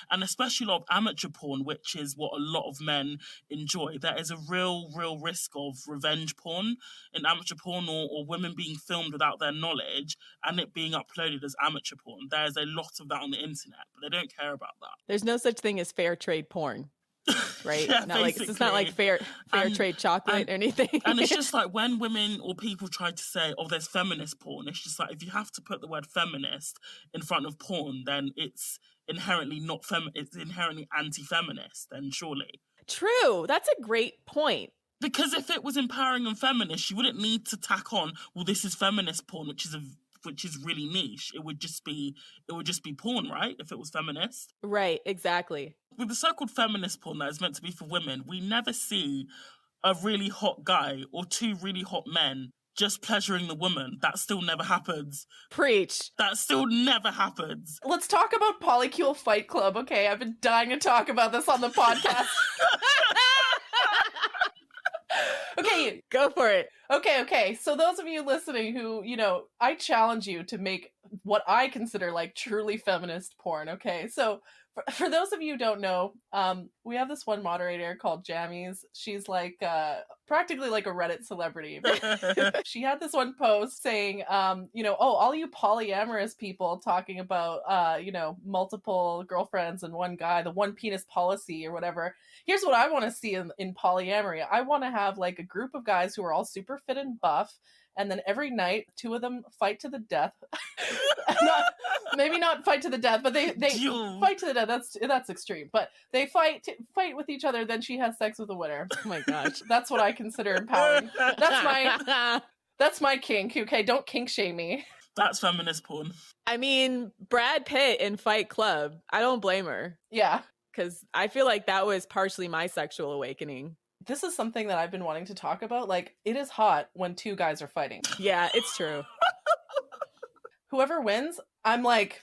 and especially a lot of amateur porn, which is what a lot of men enjoy, there is a real risk of revenge porn in amateur porn, or women being filmed without their knowledge and it being uploaded as amateur porn. There's a lot of that on the internet, but they don't care about that. There's no such thing as fair trade porn. Right? Yeah, it's not like fair trade chocolate or anything. And it's just like when women or people try to say, oh, there's feminist porn, it's just like, if you have to put the word feminist in front of porn, then it's inherently it's inherently anti-feminist, then surely. True. That's a great point. Because if it was empowering and feminist, you wouldn't need to tack on, well, this is feminist porn, which is really niche. It would just be porn, right? If it was feminist. Right, exactly. With the so-called feminist porn that is meant to be for women, we never see a really hot guy or two really hot men just pleasuring the woman. That still never happens. Preach. That still never happens. Let's talk about Polycule Fight Club, okay? I've been dying to talk about this on the podcast. Okay. Go for it. Okay. So those of you listening who, I challenge you to make what I consider like truly feminist porn, okay? So for those of you who don't know, we have this one moderator called Jammies. She's like practically like a Reddit celebrity. She had this one post saying, all you polyamorous people talking about, multiple girlfriends and one guy, the one penis policy or whatever. Here's what I want to see in polyamory. I want to have like a group of guys who are all super fit and buff, and then every night, two of them fight to the death. Maybe not fight to the death, but they fight to the death. That's extreme. But they fight with each other. Then she has sex with the winner. Oh my gosh, that's what I consider empowering. That's my kink. Okay, don't kink shame me. That's feminist porn. I mean, Brad Pitt in Fight Club. I don't blame her. Yeah, because I feel like that was partially my sexual awakening. This is something that I've been wanting to talk about. Like, it is hot when two guys are fighting. Yeah, it's true. Whoever wins, I'm like,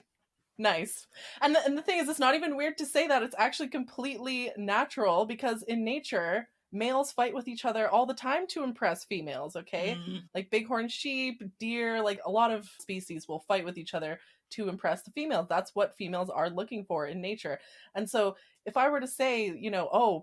nice. And the thing is, it's not even weird to say that. It's actually completely natural, because in nature, males fight with each other all the time to impress females, okay? Mm-hmm. Like bighorn sheep, deer, like a lot of species will fight with each other to impress the females. That's what females are looking for in nature. And so if I were to say,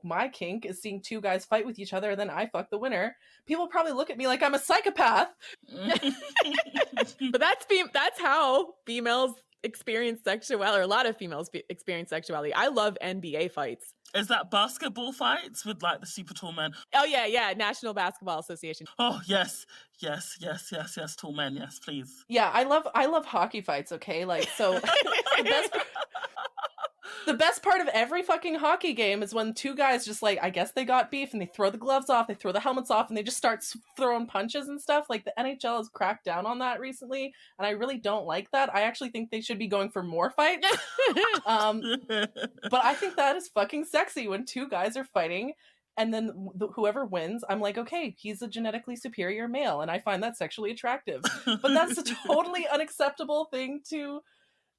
my kink is seeing two guys fight with each other and then I fuck the winner, people probably look at me like I'm a psychopath. But that's how females experience sexuality, or a lot of females experience sexuality. I love NBA fights. Is that basketball fights with like the super tall men? Oh yeah, National Basketball Association. Oh yes, tall men, yes, please. Yeah, I love hockey fights, okay? Like, so the best part of every fucking hockey game is when two guys just like, I guess they got beef and they throw the gloves off, they throw the helmets off, and they just start throwing punches and stuff. Like, the NHL has cracked down on that recently, and I really don't like that. I actually think they should be going for more fights. But I think that is fucking sexy when two guys are fighting and then whoever wins, I'm like, okay, he's a genetically superior male, and I find that sexually attractive. But that's a totally unacceptable thing to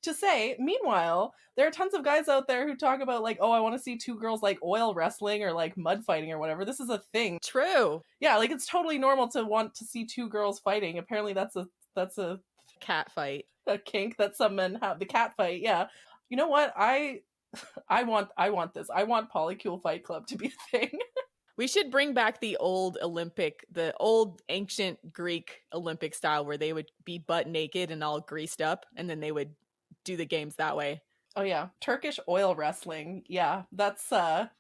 say. Meanwhile, there are tons of guys out there who talk about like, oh, I want to see two girls like oil wrestling or like mud fighting or whatever. This is a thing. True. Yeah, like it's totally normal to want to see two girls fighting. Apparently that's a Cat fight. a kink that some men have. The cat fight. Yeah. You know what? I want this. I want Polycule Fight Club to be a thing. We should bring back the old ancient Greek Olympic style where they would be butt naked and all greased up, and then they would do the games that way. Oh yeah, Turkish oil wrestling. Yeah, that's that's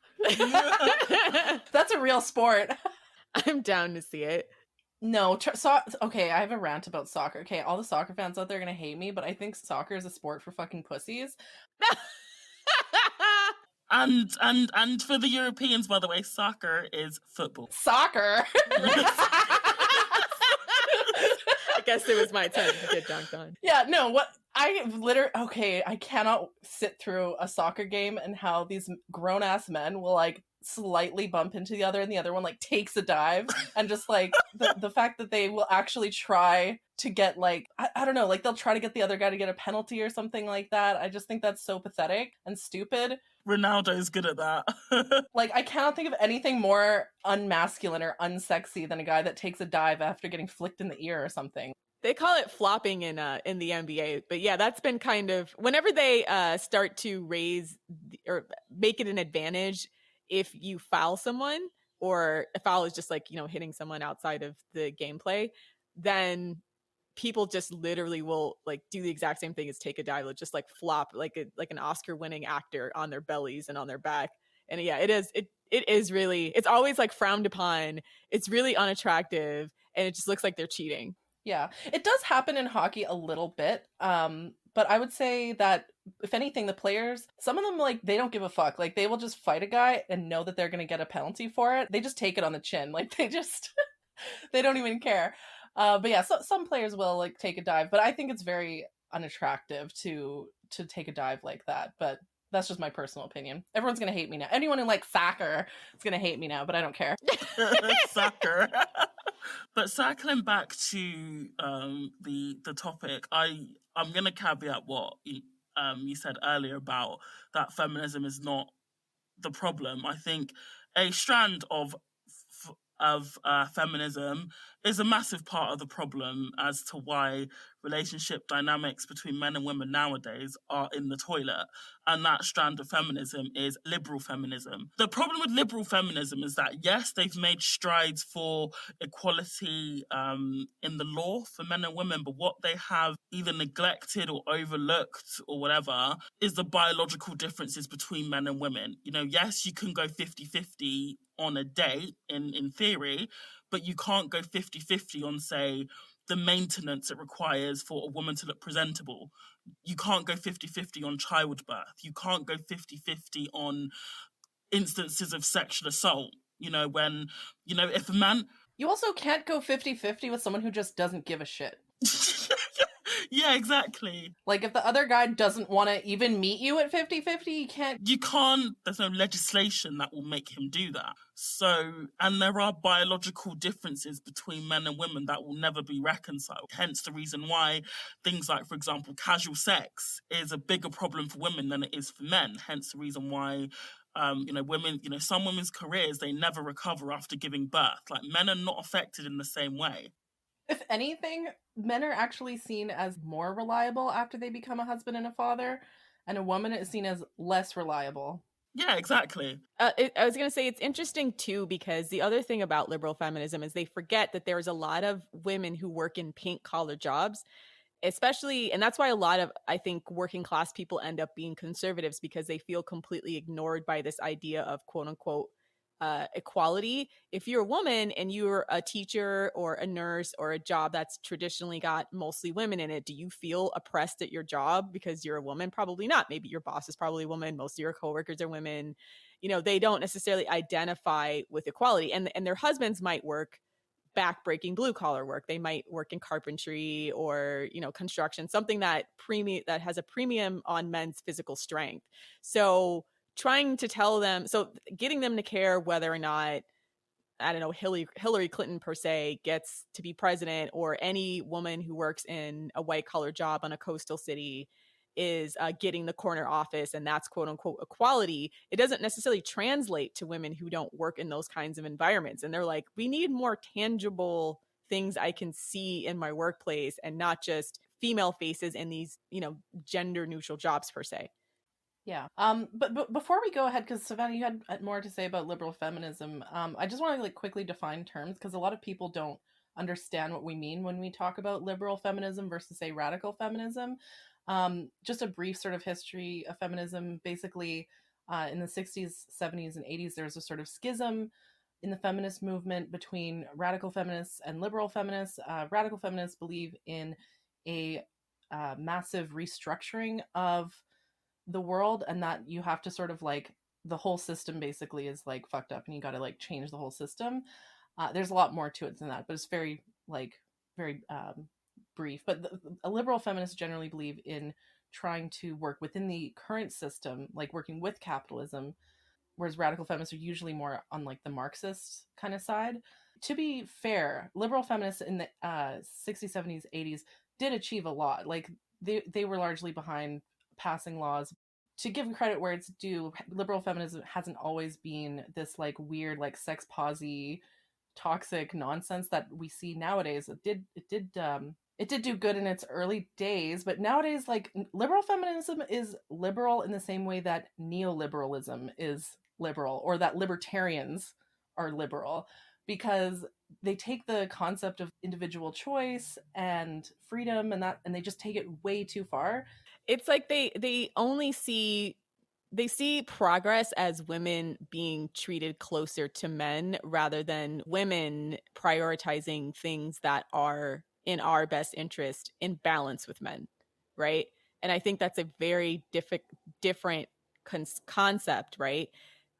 a real sport. I'm down to see it. No, okay, I have a rant about soccer. Okay, all the soccer fans out there are gonna hate me, but I think soccer is a sport for fucking pussies. And for the Europeans, by the way, soccer is football. Soccer. I guess it was my turn to get dunked on. Yeah, no, what I cannot sit through a soccer game and how these grown ass men will like slightly bump into the other and the other one like takes a dive, and just like the fact that they will actually try to get like I don't know, like they'll try to get the other guy to get a penalty or something like that. I just think that's so pathetic and stupid. Ronaldo's good at that. Like I cannot think of anything more unmasculine or unsexy than a guy that takes a dive after getting flicked in the ear or something. They call it flopping in the NBA, but yeah, that's been kind of whenever they start to raise or make it an advantage if you foul someone, or a foul is just like, you know, hitting someone outside of the gameplay, then people just literally will like do the exact same thing as take a dive, will just like flop like an Oscar-winning actor on their bellies and on their back. And yeah, it is really, it's always like frowned upon. It's really unattractive, and it just looks like they're cheating. Yeah, it does happen in hockey a little bit. But I would say that if anything, the players, some of them, like, they don't give a fuck. Like, they will just fight a guy and know that they're going to get a penalty for it. They just take it on the chin. Like, they just, they don't even care. But yeah, so some players will, like, take a dive. But I think it's very unattractive to take a dive like that. But that's just my personal opinion. Everyone's going to hate me now. Anyone who likes soccer is going to hate me now, but I don't care. Soccer. But circling back to the topic, I'm going to caveat what you said earlier about that feminism is not the problem. I think a strand of feminism is a massive part of the problem as to why relationship dynamics between men and women nowadays are in the toilet. And that strand of feminism is liberal feminism. The problem with liberal feminism is that, yes, they've made strides for equality in the law for men and women, but what they have either neglected or overlooked or whatever is the biological differences between men and women. You know, yes, you can go 50-50 on a date in theory, but you can't go 50-50 on, say, the maintenance it requires for a woman to look presentable. You can't go 50-50 on childbirth. You can't go 50-50 on instances of sexual assault. You know, when, you know, if a man... You also can't go 50-50 with someone who just doesn't give a shit. Yeah, exactly. Like, if the other guy doesn't want to even meet you at 50-50, you can't... There's no legislation that will make him do that. So, and there are biological differences between men and women that will never be reconciled. Hence the reason why things like, for example, casual sex is a bigger problem for women than it is for men. Hence the reason why women, some women's careers, they never recover after giving birth. Like, men are not affected in the same way. If anything, men are actually seen as more reliable after they become a husband and a father, and a woman is seen as less reliable. Yeah, exactly. I was going to say it's interesting, too, because the other thing about liberal feminism is they forget that there's a lot of women who work in pink-collar jobs, especially, and that's why a lot of, I think, working class people end up being conservatives, because they feel completely ignored by this idea of quote-unquote equality. If you're a woman and you're a teacher or a nurse or a job that's traditionally got mostly women in it, do you feel oppressed at your job because you're a woman? Probably not. Maybe your boss is probably a woman. Most of your coworkers are women. You know, they don't necessarily identify with equality, and their husbands might work back-breaking blue-collar work. They might work in carpentry or, construction, something that has a premium on men's physical strength. So trying to tell them, so getting them to care whether or not, I don't know, Hillary Clinton per se gets to be president, or any woman who works in a white collar job on a coastal city is getting the corner office, and that's quote unquote equality. It doesn't necessarily translate to women who don't work in those kinds of environments. And they're like, we need more tangible things I can see in my workplace, and not just female faces in these, gender neutral jobs per se. Yeah. But before we go ahead, because Savannah, you had more to say about liberal feminism. I just want to like quickly define terms, because a lot of people don't understand what we mean when we talk about liberal feminism versus, say, radical feminism. Just a brief sort of history of feminism. Basically, in the 60s, 70s, and 80s, there's a sort of schism in the feminist movement between radical feminists and liberal feminists. Radical feminists believe in a massive restructuring of the world, and that you have to sort of like, the whole system basically is like fucked up and you got to like change the whole system. There's a lot more to it than that, but it's very like very brief. But a liberal feminists generally believe in trying to work within the current system, like working with capitalism, whereas radical feminists are usually more on like the Marxist kind of side. To be fair, liberal feminists in the 60s, 70s, 80s did achieve a lot. Like they were largely behind passing laws. To give credit where it's due, liberal feminism hasn't always been this like weird, like sex posy, toxic nonsense that we see nowadays. It did do good in its early days, but nowadays, like, liberal feminism is liberal in the same way that neoliberalism is liberal, or that libertarians are liberal, because they take the concept of individual choice and freedom and they just take it way too far. It's like they only see they see progress as women being treated closer to men, rather than women prioritizing things that are in our best interest in balance with men, right? And I think that's a very different concept, right?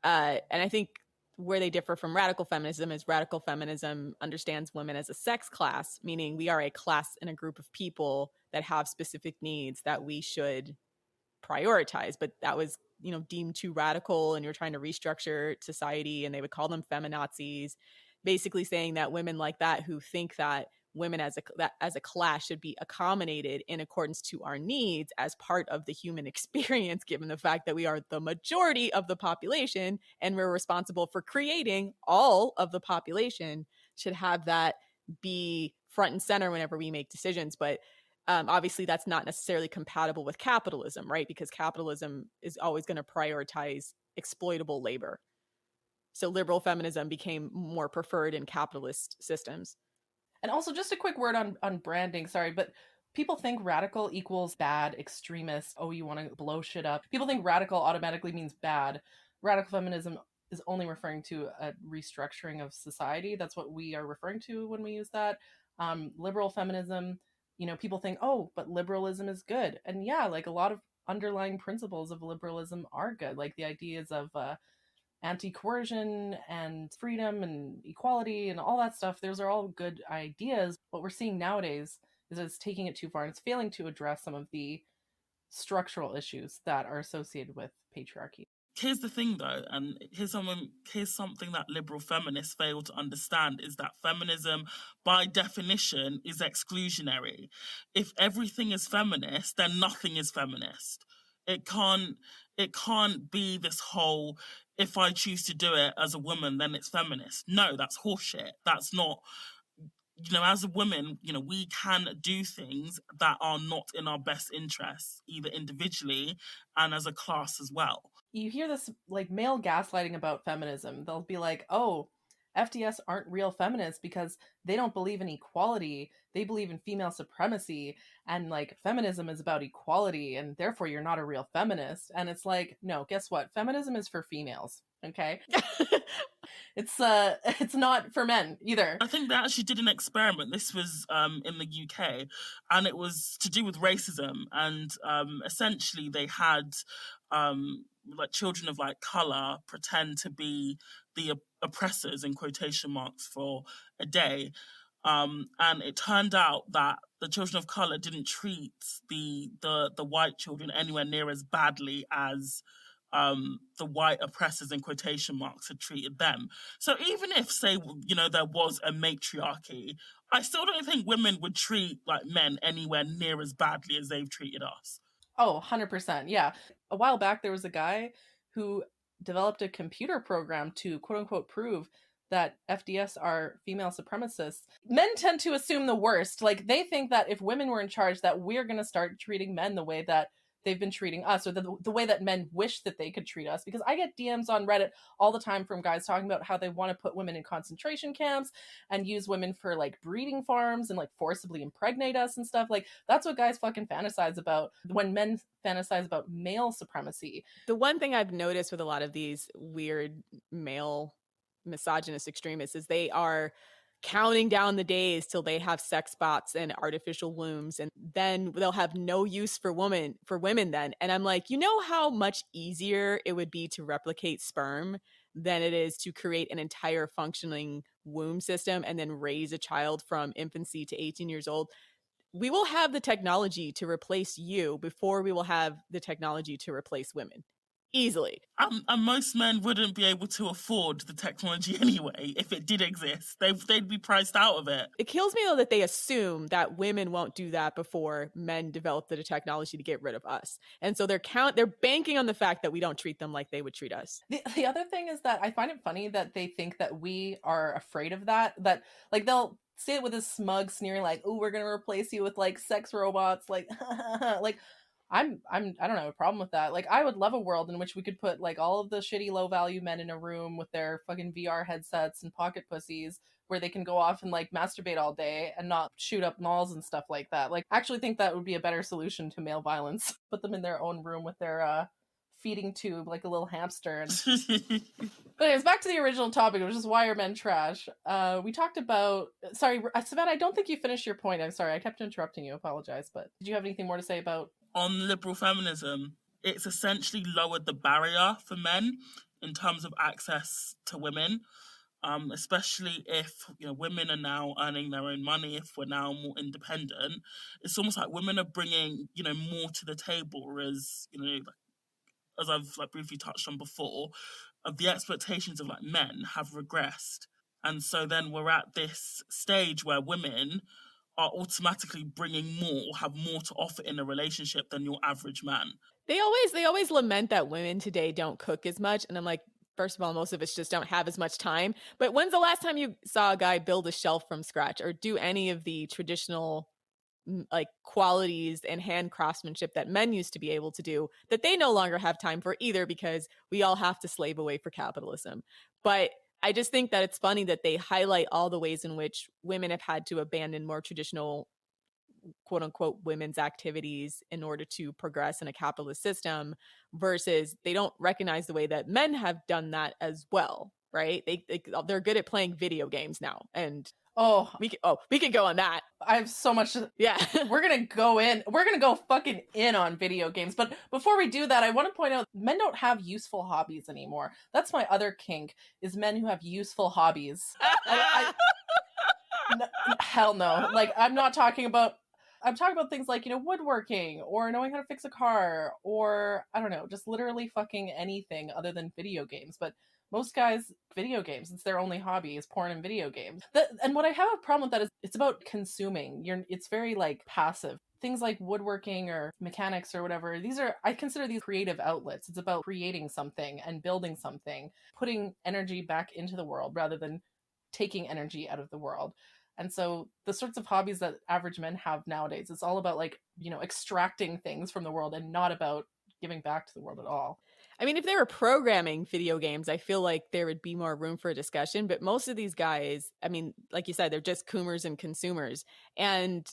And I think where they differ from radical feminism is radical feminism understands women as a sex class, meaning we are a class and a group of people that have specific needs that we should prioritize. But that was, deemed too radical, and you're trying to restructure society, and they would call them feminazis, basically saying that women like that, who think that women as a class should be accommodated in accordance to our needs as part of the human experience, given the fact that we are the majority of the population and we're responsible for creating all of the population, should have that be front and center whenever we make decisions. But obviously that's not necessarily compatible with capitalism, right? Because capitalism is always going to prioritize exploitable labor. So liberal feminism became more preferred in capitalist systems. And also, just a quick word on branding. Sorry, but people think radical equals bad, extremist. Oh, you want to blow shit up. People think radical automatically means bad. Radical feminism is only referring to a restructuring of society. That's what we are referring to when we use that. Liberal feminism, people think, oh, but liberalism is good. And yeah, like, a lot of underlying principles of liberalism are good. Like the ideas of anti-coercion and freedom and equality and all that stuff, those are all good ideas. What we're seeing nowadays is it's taking it too far, and it's failing to address some of the structural issues that are associated with patriarchy. Here's the thing though, and here's something that liberal feminists fail to understand, is that feminism by definition is exclusionary. If everything is feminist, then nothing is feminist. It can't be this whole, if I choose to do it as a woman, then it's feminist. No, that's horseshit. That's not, as a woman, we can do things that are not in our best interests, either individually and as a class as well. You hear this like male gaslighting about feminism. They'll be like, oh, FDS aren't real feminists because they don't believe in equality. They believe in female supremacy, and like feminism is about equality, and therefore you're not a real feminist. And it's like, no, guess what? Feminism is for females. Okay. It's not for men either. I think they actually did an experiment. This was in the UK, and it was to do with racism. And essentially, they had like children of like color pretend to be the oppressors in quotation marks for a day. And it turned out that the children of color didn't treat the white children anywhere near as badly as the white oppressors in quotation marks had treated them. So even if, say, there was a matriarchy, I still don't think women would treat like men anywhere near as badly as they've treated us. Oh, 100%. Yeah. A while back, there was a guy who developed a computer program to quote unquote prove that FDS are female supremacists. Men tend to assume the worst. Like, they think that if women were in charge, that we're going to start treating men the way that they've been treating us, or the way that men wish that they could treat us. Because I get DMs on Reddit all the time from guys talking about how they want to put women in concentration camps and use women for like breeding farms and like forcibly impregnate us and stuff. Like, that's what guys fucking fantasize about when men fantasize about male supremacy. The one thing I've noticed with a lot of these weird male misogynist extremists is they are counting down the days till they have sex bots and artificial wombs, and then they'll have no use for women then. And I'm like, you know how much easier it would be to replicate sperm than it is to create an entire functioning womb system and then raise a child from infancy to 18 years old. We will have the technology to replace you before we will have the technology to replace women. Easily. And most men wouldn't be able to afford the technology anyway. If it did exist, they'd be priced out of it. It kills me though that they assume that women won't do that before men develop the technology to get rid of us. And so they're banking on the fact that we don't treat them like they would treat us. The other thing is that I find it funny that they think that we are afraid of that like they'll say it with a smug sneer, like, oh, we're gonna replace you with like sex robots, like like I don't have a problem with that. Like, I would love a world in which we could put like all of the shitty low value men in a room with their fucking VR headsets and pocket pussies where they can go off and like masturbate all day and not shoot up malls and stuff like that. Like, I actually think that would be a better solution to male violence. Put them in their own room with their feeding tube like a little hamster. But anyways, back to the original topic, which is why are men trash. We talked about, sorry, Savannah, I don't think you finished your point. I'm sorry, I kept interrupting you. Apologize. But did you have anything more to say about on liberal feminism? It's essentially lowered the barrier for men in terms of access to women, especially if women are now earning their own money, if we're now more independent. It's almost like women are bringing more to the table, whereas as I've briefly touched on before, the expectations of men have regressed. And so then we're at this stage where women are automatically bringing more, have more to offer in a relationship than your average man. They always lament that women today don't cook as much. And I'm like, first of all, most of us just don't have as much time. But when's the last time you saw a guy build a shelf from scratch or do any of the traditional qualities and hand craftsmanship that men used to be able to do that they no longer have time for either, because we all have to slave away for capitalism. But I just think that it's funny that they highlight all the ways in which women have had to abandon more traditional quote unquote women's activities in order to progress in a capitalist system, versus they don't recognize the way that men have done that as well, right? They're good at playing video games now, and we can go on that. I have so much. Yeah. We're going to go fucking in on video games. But before we do that, I want to point out men don't have useful hobbies anymore. That's my other kink, is men who have useful hobbies. Hell no. Like, I'm talking about things like, woodworking or knowing how to fix a car or, I don't know, just literally fucking anything other than video games. But most guys, video games, it's their only hobby is porn and video games. And what I have a problem with that is it's about consuming. It's very passive. Things like woodworking or mechanics or whatever, I consider these creative outlets. It's about creating something and building something, putting energy back into the world rather than taking energy out of the world. And so the sorts of hobbies that average men have nowadays, it's all about extracting things from the world and not about giving back to the world at all. I mean, if they were programming video games, I feel like there would be more room for a discussion. But most of these guys, I mean, like you said, they're just Coomers and consumers. And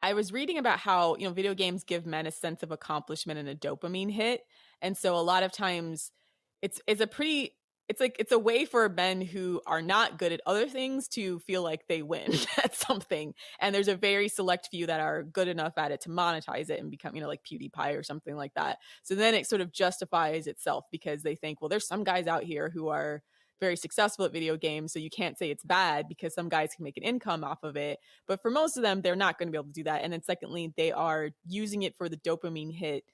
I was reading about how, video games give men a sense of accomplishment and a dopamine hit. And so a lot of times it's a way for men who are not good at other things to feel like they win at something. And there's a very select few that are good enough at it to monetize it and become, like PewDiePie or something like that. So then it sort of justifies itself because they think, well, there's some guys out here who are very successful at video games, so you can't say it's bad because some guys can make an income off of it. But for most of them, they're not going to be able to do that. And then secondly, they are using it for the dopamine hit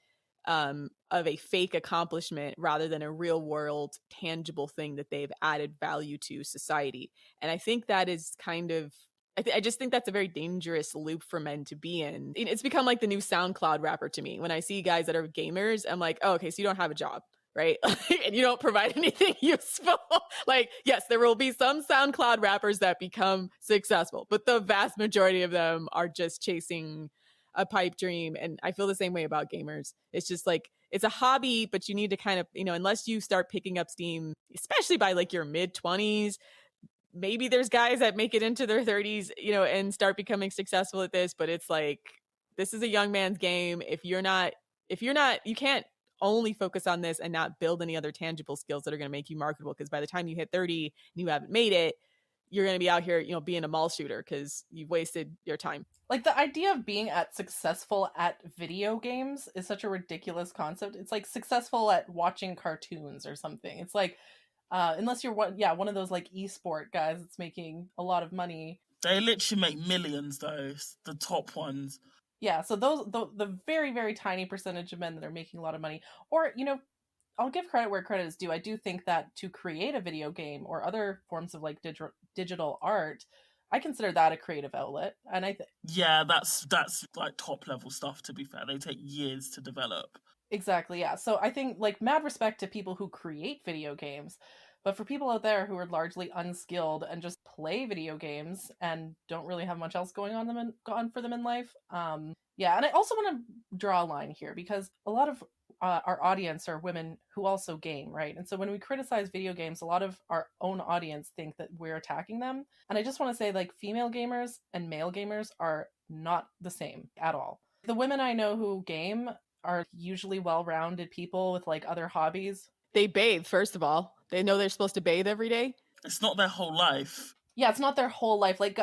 of a fake accomplishment rather than a real world tangible thing that they've added value to society. And I think that is kind of I just think that's a very dangerous loop for men to be in. It's become like the new SoundCloud rapper to me. When I see guys that are gamers, I'm like, oh, okay, so you don't have a job, right? And you don't provide anything useful. Like, yes, there will be some SoundCloud rappers that become successful, but the vast majority of them are just chasing a pipe dream. And I feel the same way about gamers. It's just like, it's a hobby, but you need to kind of, unless you start picking up steam, especially by like your mid 20s, maybe there's guys that make it into their 30s, and start becoming successful at this, but it's like, this is a young man's game. If you're not, you can't only focus on this and not build any other tangible skills that are going to make you marketable. Because by the time you hit 30 and you haven't made it, you're going to be out here, being a mall shooter because you've wasted your time. Like, the idea of being successful at video games is such a ridiculous concept. It's like successful at watching cartoons or something. It's like, unless you're one of those like esport guys that's making a lot of money. They literally make millions, though, the top ones. Yeah, so the very, very tiny percentage of men that are making a lot of money, or, I'll give credit where credit is due. I do think that to create a video game or other forms of like digital art, I consider that a creative outlet. And yeah, that's like top level stuff, to be fair. They take years to develop. Exactly, yeah. So I think, like, mad respect to people who create video games, but for people out there who are largely unskilled and just play video games and don't really have much else going on for them in life, yeah. And I also want to draw a line here because a lot of our audience are women who also game, right? And so when we criticize video games, a lot of our own audience think that we're attacking them. And I just want to say, like, female gamers and male gamers are not the same at all. The women I know who game are usually well-rounded people with like other hobbies. They bathe, first of all. They know they're supposed to bathe every day. It's not their whole life. Yeah, it's not their whole life. Like,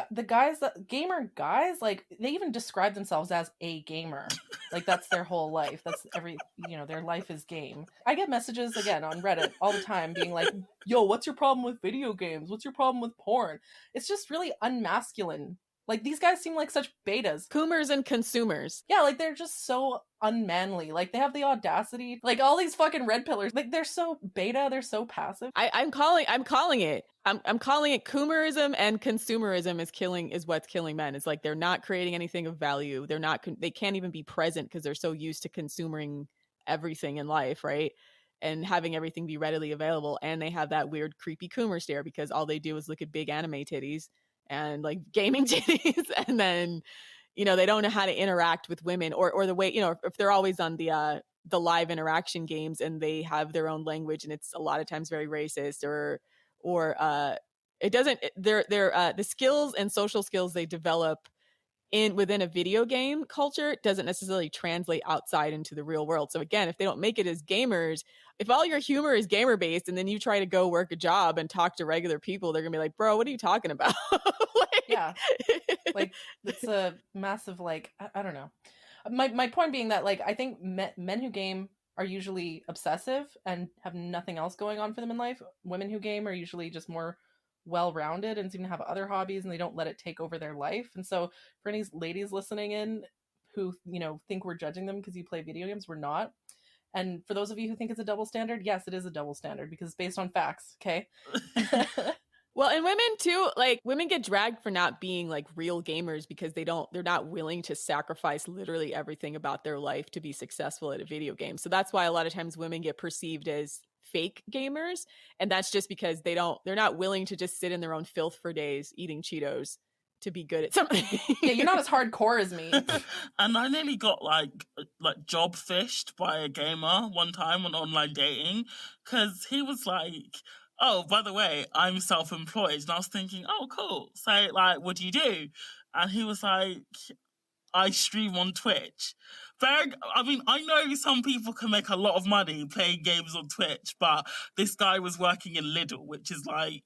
gamer guys, like, they even describe themselves as a gamer. Like, that's their whole life. That's their life is game. I get messages, again, on Reddit all the time being like, yo, what's your problem with video games? What's your problem with porn? It's just really unmasculine. Like, these guys seem like such betas. Coomers and consumers. Yeah, like, they're just so unmanly. Like, they have the audacity. Like, all these fucking red pillars. Like, they're so beta. They're so passive. I'm calling it. I'm calling it coomerism, and consumerism is what's killing men. It's like they're not creating anything of value. They can't even be present because they're so used to consuming everything in life, right? And having everything be readily available. And they have that weird, creepy coomer stare because all they do is look at big anime titties and like gaming titties, and then they don't know how to interact with women or the way if they're always on the live interaction games and they have their own language and it's a lot of times very racist or it doesn't the skills and social skills they develop within a video game culture doesn't necessarily translate outside into the real world. So again, if they don't make it as gamers, if all your humor is gamer based and then you try to go work a job and talk to regular people, they're gonna be like, bro, what are you talking about? Yeah, like, it's a massive, like, I don't know. My point being that, like, I think men who game are usually obsessive and have nothing else going on for them in life. Women who game are usually just more well-rounded and seem to have other hobbies, and they don't let it take over their life. And so for any ladies listening in who think we're judging them because you play video games, we're not. And for those of you who think it's a double standard, yes, it is a double standard because it's based on facts. Okay. Well, and women too, like, women get dragged for not being like real gamers because they're not willing to sacrifice literally everything about their life to be successful at a video game. So that's why a lot of times women get perceived as fake gamers. And that's just because they're not willing to just sit in their own filth for days eating Cheetos to be good at something. Yeah, you're not as hardcore as me. And I nearly got like job fished by a gamer one time on online dating because he was like, oh, by the way, I'm self-employed. And I was thinking, oh, cool. So, like, what do you do? And he was like, I stream on Twitch. I mean, I know some people can make a lot of money playing games on Twitch, but this guy was working in Lidl, which is like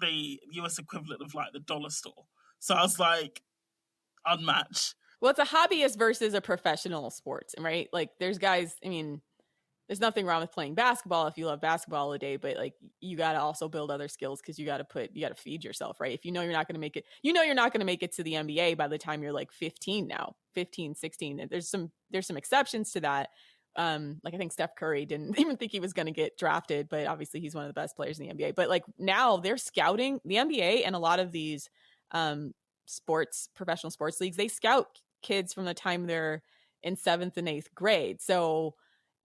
the US equivalent of like the dollar store. So I was like, unmatched. Well, it's a hobbyist versus a professional sport, right? Like, there's guys, I mean, there's nothing wrong with playing basketball if you love basketball all day, but like, you got to also build other skills because you got to feed yourself, right? If you're not going to make it, you're not going to make it to the NBA by the time you're like 15 now, 15, 16. And there's some exceptions to that, Like I think Steph Curry didn't even think he was going to get drafted, but obviously he's one of the best players in the NBA. But like now they're scouting the NBA and a lot of these professional sports leagues, they scout kids from the time they're in 7th and 8th grade. So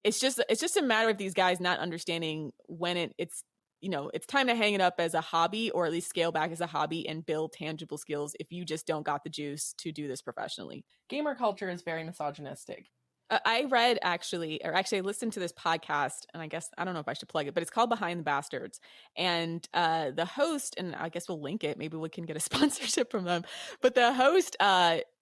it's just a matter of these guys not understanding when it's it's time to hang it up as a hobby, or at least scale back as a hobby and build tangible skills if you just don't got the juice to do this professionally. Gamer culture is very misogynistic. I read I listened to this podcast, and I don't know if I should plug it, but it's called Behind the Bastards. And the host, and I guess we'll link it, maybe we can get a sponsorship from them, but the host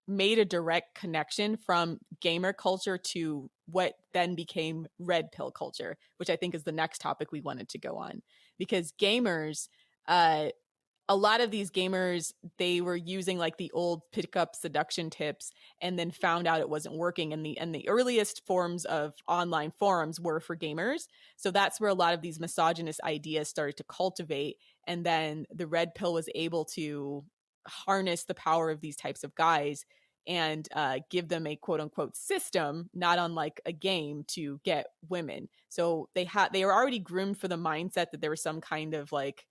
made a direct connection from gamer culture to what then became red pill culture, which I think is the next topic we wanted to go on. Because gamers, a lot of these gamers, they were using like the old pickup seduction tips and then found out it wasn't working. And the earliest forms of online forums were for gamers. So that's where a lot of these misogynist ideas started to cultivate. And then the red pill was able to harness the power of these types of guys and give them a quote unquote system, not unlike a game, to get women. So they were already groomed for the mindset that there was some kind of like,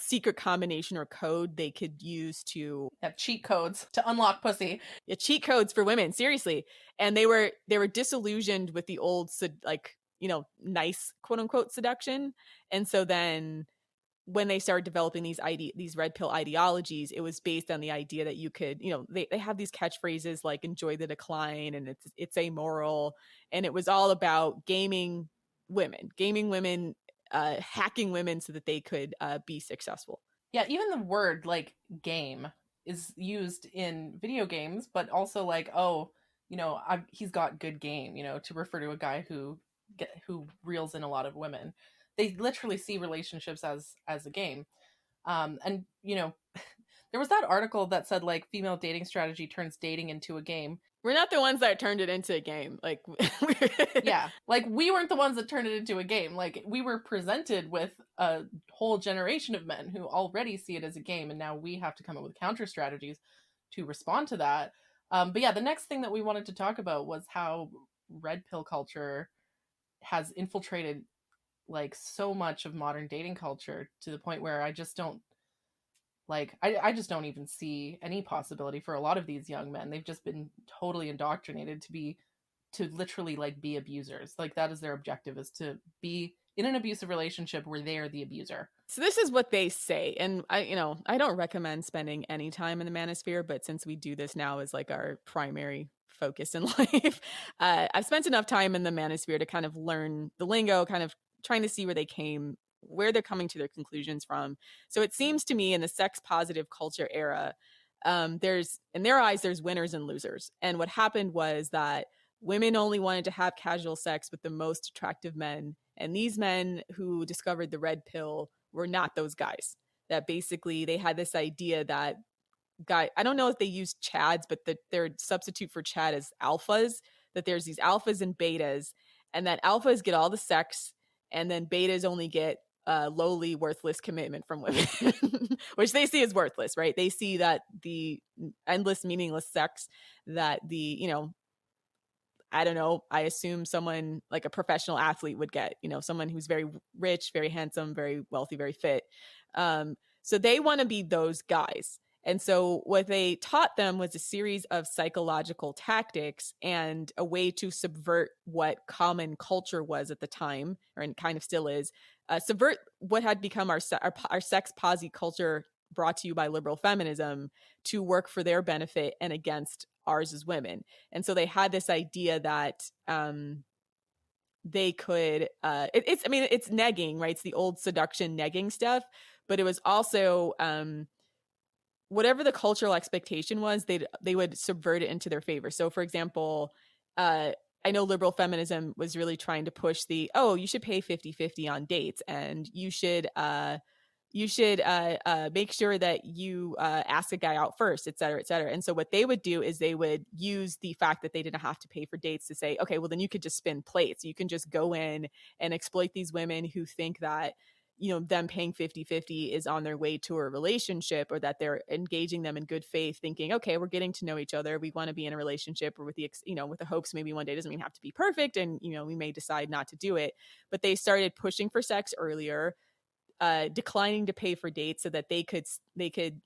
secret combination or code they could use to have cheat codes to unlock pussy. Yeah, cheat codes for women, seriously. And they were disillusioned with the old nice quote unquote seduction. And so then when they started developing these red pill ideologies, it was based on the idea that you could, they have these catchphrases like enjoy the decline and it's amoral, and it was all about gaming women, hacking women so that they could be successful. Yeah, even the word like game is used in video games, but also like, oh, he's got good game, to refer to a guy who reels in a lot of women. They literally see relationships as a game. And there was that article that said like female dating strategy turns dating into a game. We're not the ones that turned it into a game. Like, yeah, like we weren't the ones that turned it into a game. Like we were presented with a whole generation of men who already see it as a game, and now we have to come up with counter strategies to respond to that. But yeah, the next thing that we wanted to talk about was how red pill culture has infiltrated like so much of modern dating culture to the point where I just don't I just don't even see any possibility for a lot of these young men. They've just been totally indoctrinated to literally like be abusers. Like that is their objective, is to be in an abusive relationship where they're the abuser. So this is what they say. And I don't recommend spending any time in the manosphere, but since we do this now as like our primary focus in life, I've spent enough time in the manosphere to kind of learn the lingo, kind of trying to see where they're coming to their conclusions from. So it seems to me in the sex positive culture era, in their eyes, there's winners and losers. And what happened was that women only wanted to have casual sex with the most attractive men. And these men who discovered the red pill were not those guys. That basically they had this idea that I don't know if they use chads, but their substitute for chad is alphas, that there's these alphas and betas, and that alphas get all the sex, and then betas only get lowly, worthless commitment from women, which they see as worthless, right? They see that the endless, meaningless sex that I don't know, I assume someone like a professional athlete would get, someone who's very rich, very handsome, very wealthy, very fit. So they want to be those guys. And so what they taught them was a series of psychological tactics and a way to subvert what common culture was at the time, and kind of still is, subvert what had become our sex posi culture brought to you by liberal feminism to work for their benefit and against ours as women. And so they had this idea that they could, it's negging, right? It's the old seduction negging stuff, but it was also whatever the cultural expectation was, they would subvert it into their favor. So for example, I know liberal feminism was really trying to push you should pay 50-50 on dates, and you should make sure that you ask a guy out first, et cetera, et cetera. And so what they would do is they would use the fact that they didn't have to pay for dates to say, okay, well then you could just spin plates. You can just go in and exploit these women who think that them paying 50-50 is on their way to a relationship, or that they're engaging them in good faith, thinking, okay, we're getting to know each other, we want to be in a relationship, or with the with the hopes maybe one day, doesn't mean have to be perfect, and we may decide not to do it. But they started pushing for sex earlier, declining to pay for dates, so that they could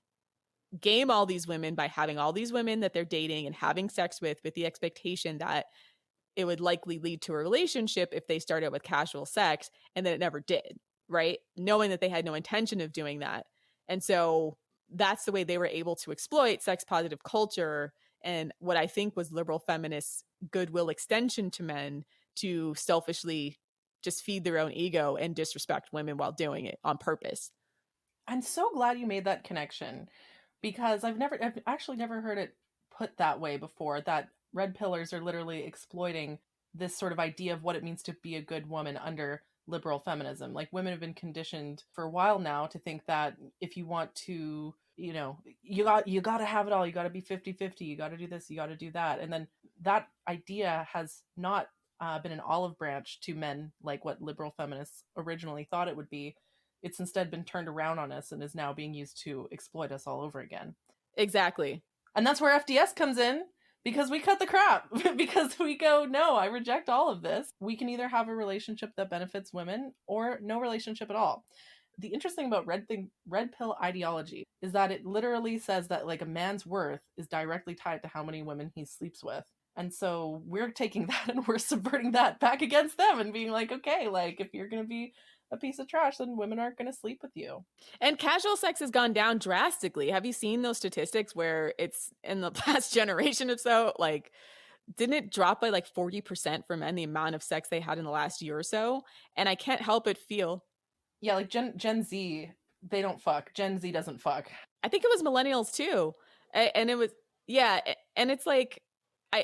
game all these women by having all these women that they're dating and having sex with the expectation that it would likely lead to a relationship if they started with casual sex, and then it never did, right? Knowing that they had no intention of doing that. And so that's the way they were able to exploit sex positive culture, and what I think was liberal feminists' goodwill extension to men, to selfishly just feed their own ego and disrespect women while doing it on purpose. I'm so glad you made that connection, because I've actually never heard it put that way before, that red pillars are literally exploiting this sort of idea of what it means to be a good woman under liberal feminism. Like, women have been conditioned for a while now to think that if you want to, you got to have it all, you got to be 50-50, you got to do this, you got to do that. And then that idea has not been an olive branch to men like what liberal feminists originally thought it would be. It's instead been turned around on us and is now being used to exploit us all over again. Exactly. And that's where FDS comes in, because we cut the crap. Because we go, no, I reject all of this. We can either have a relationship that benefits women or no relationship at all. The interesting about red pill ideology is that it literally says that, like, a man's worth is directly tied to how many women he sleeps with. And so we're taking that and we're subverting that back against them and being like, okay, like, if you're going to be a piece of trash, then women aren't going to sleep with you. And casual sex has gone down drastically. Have you seen those statistics where it's in the past generation or so, like, didn't it drop by like 40% for men, the amount of sex they had in the last year or so? And I can't help but feel, yeah, like Gen Z, they don't fuck. Gen Z doesn't fuck. I think it was millennials too. And it was, yeah. And it's like,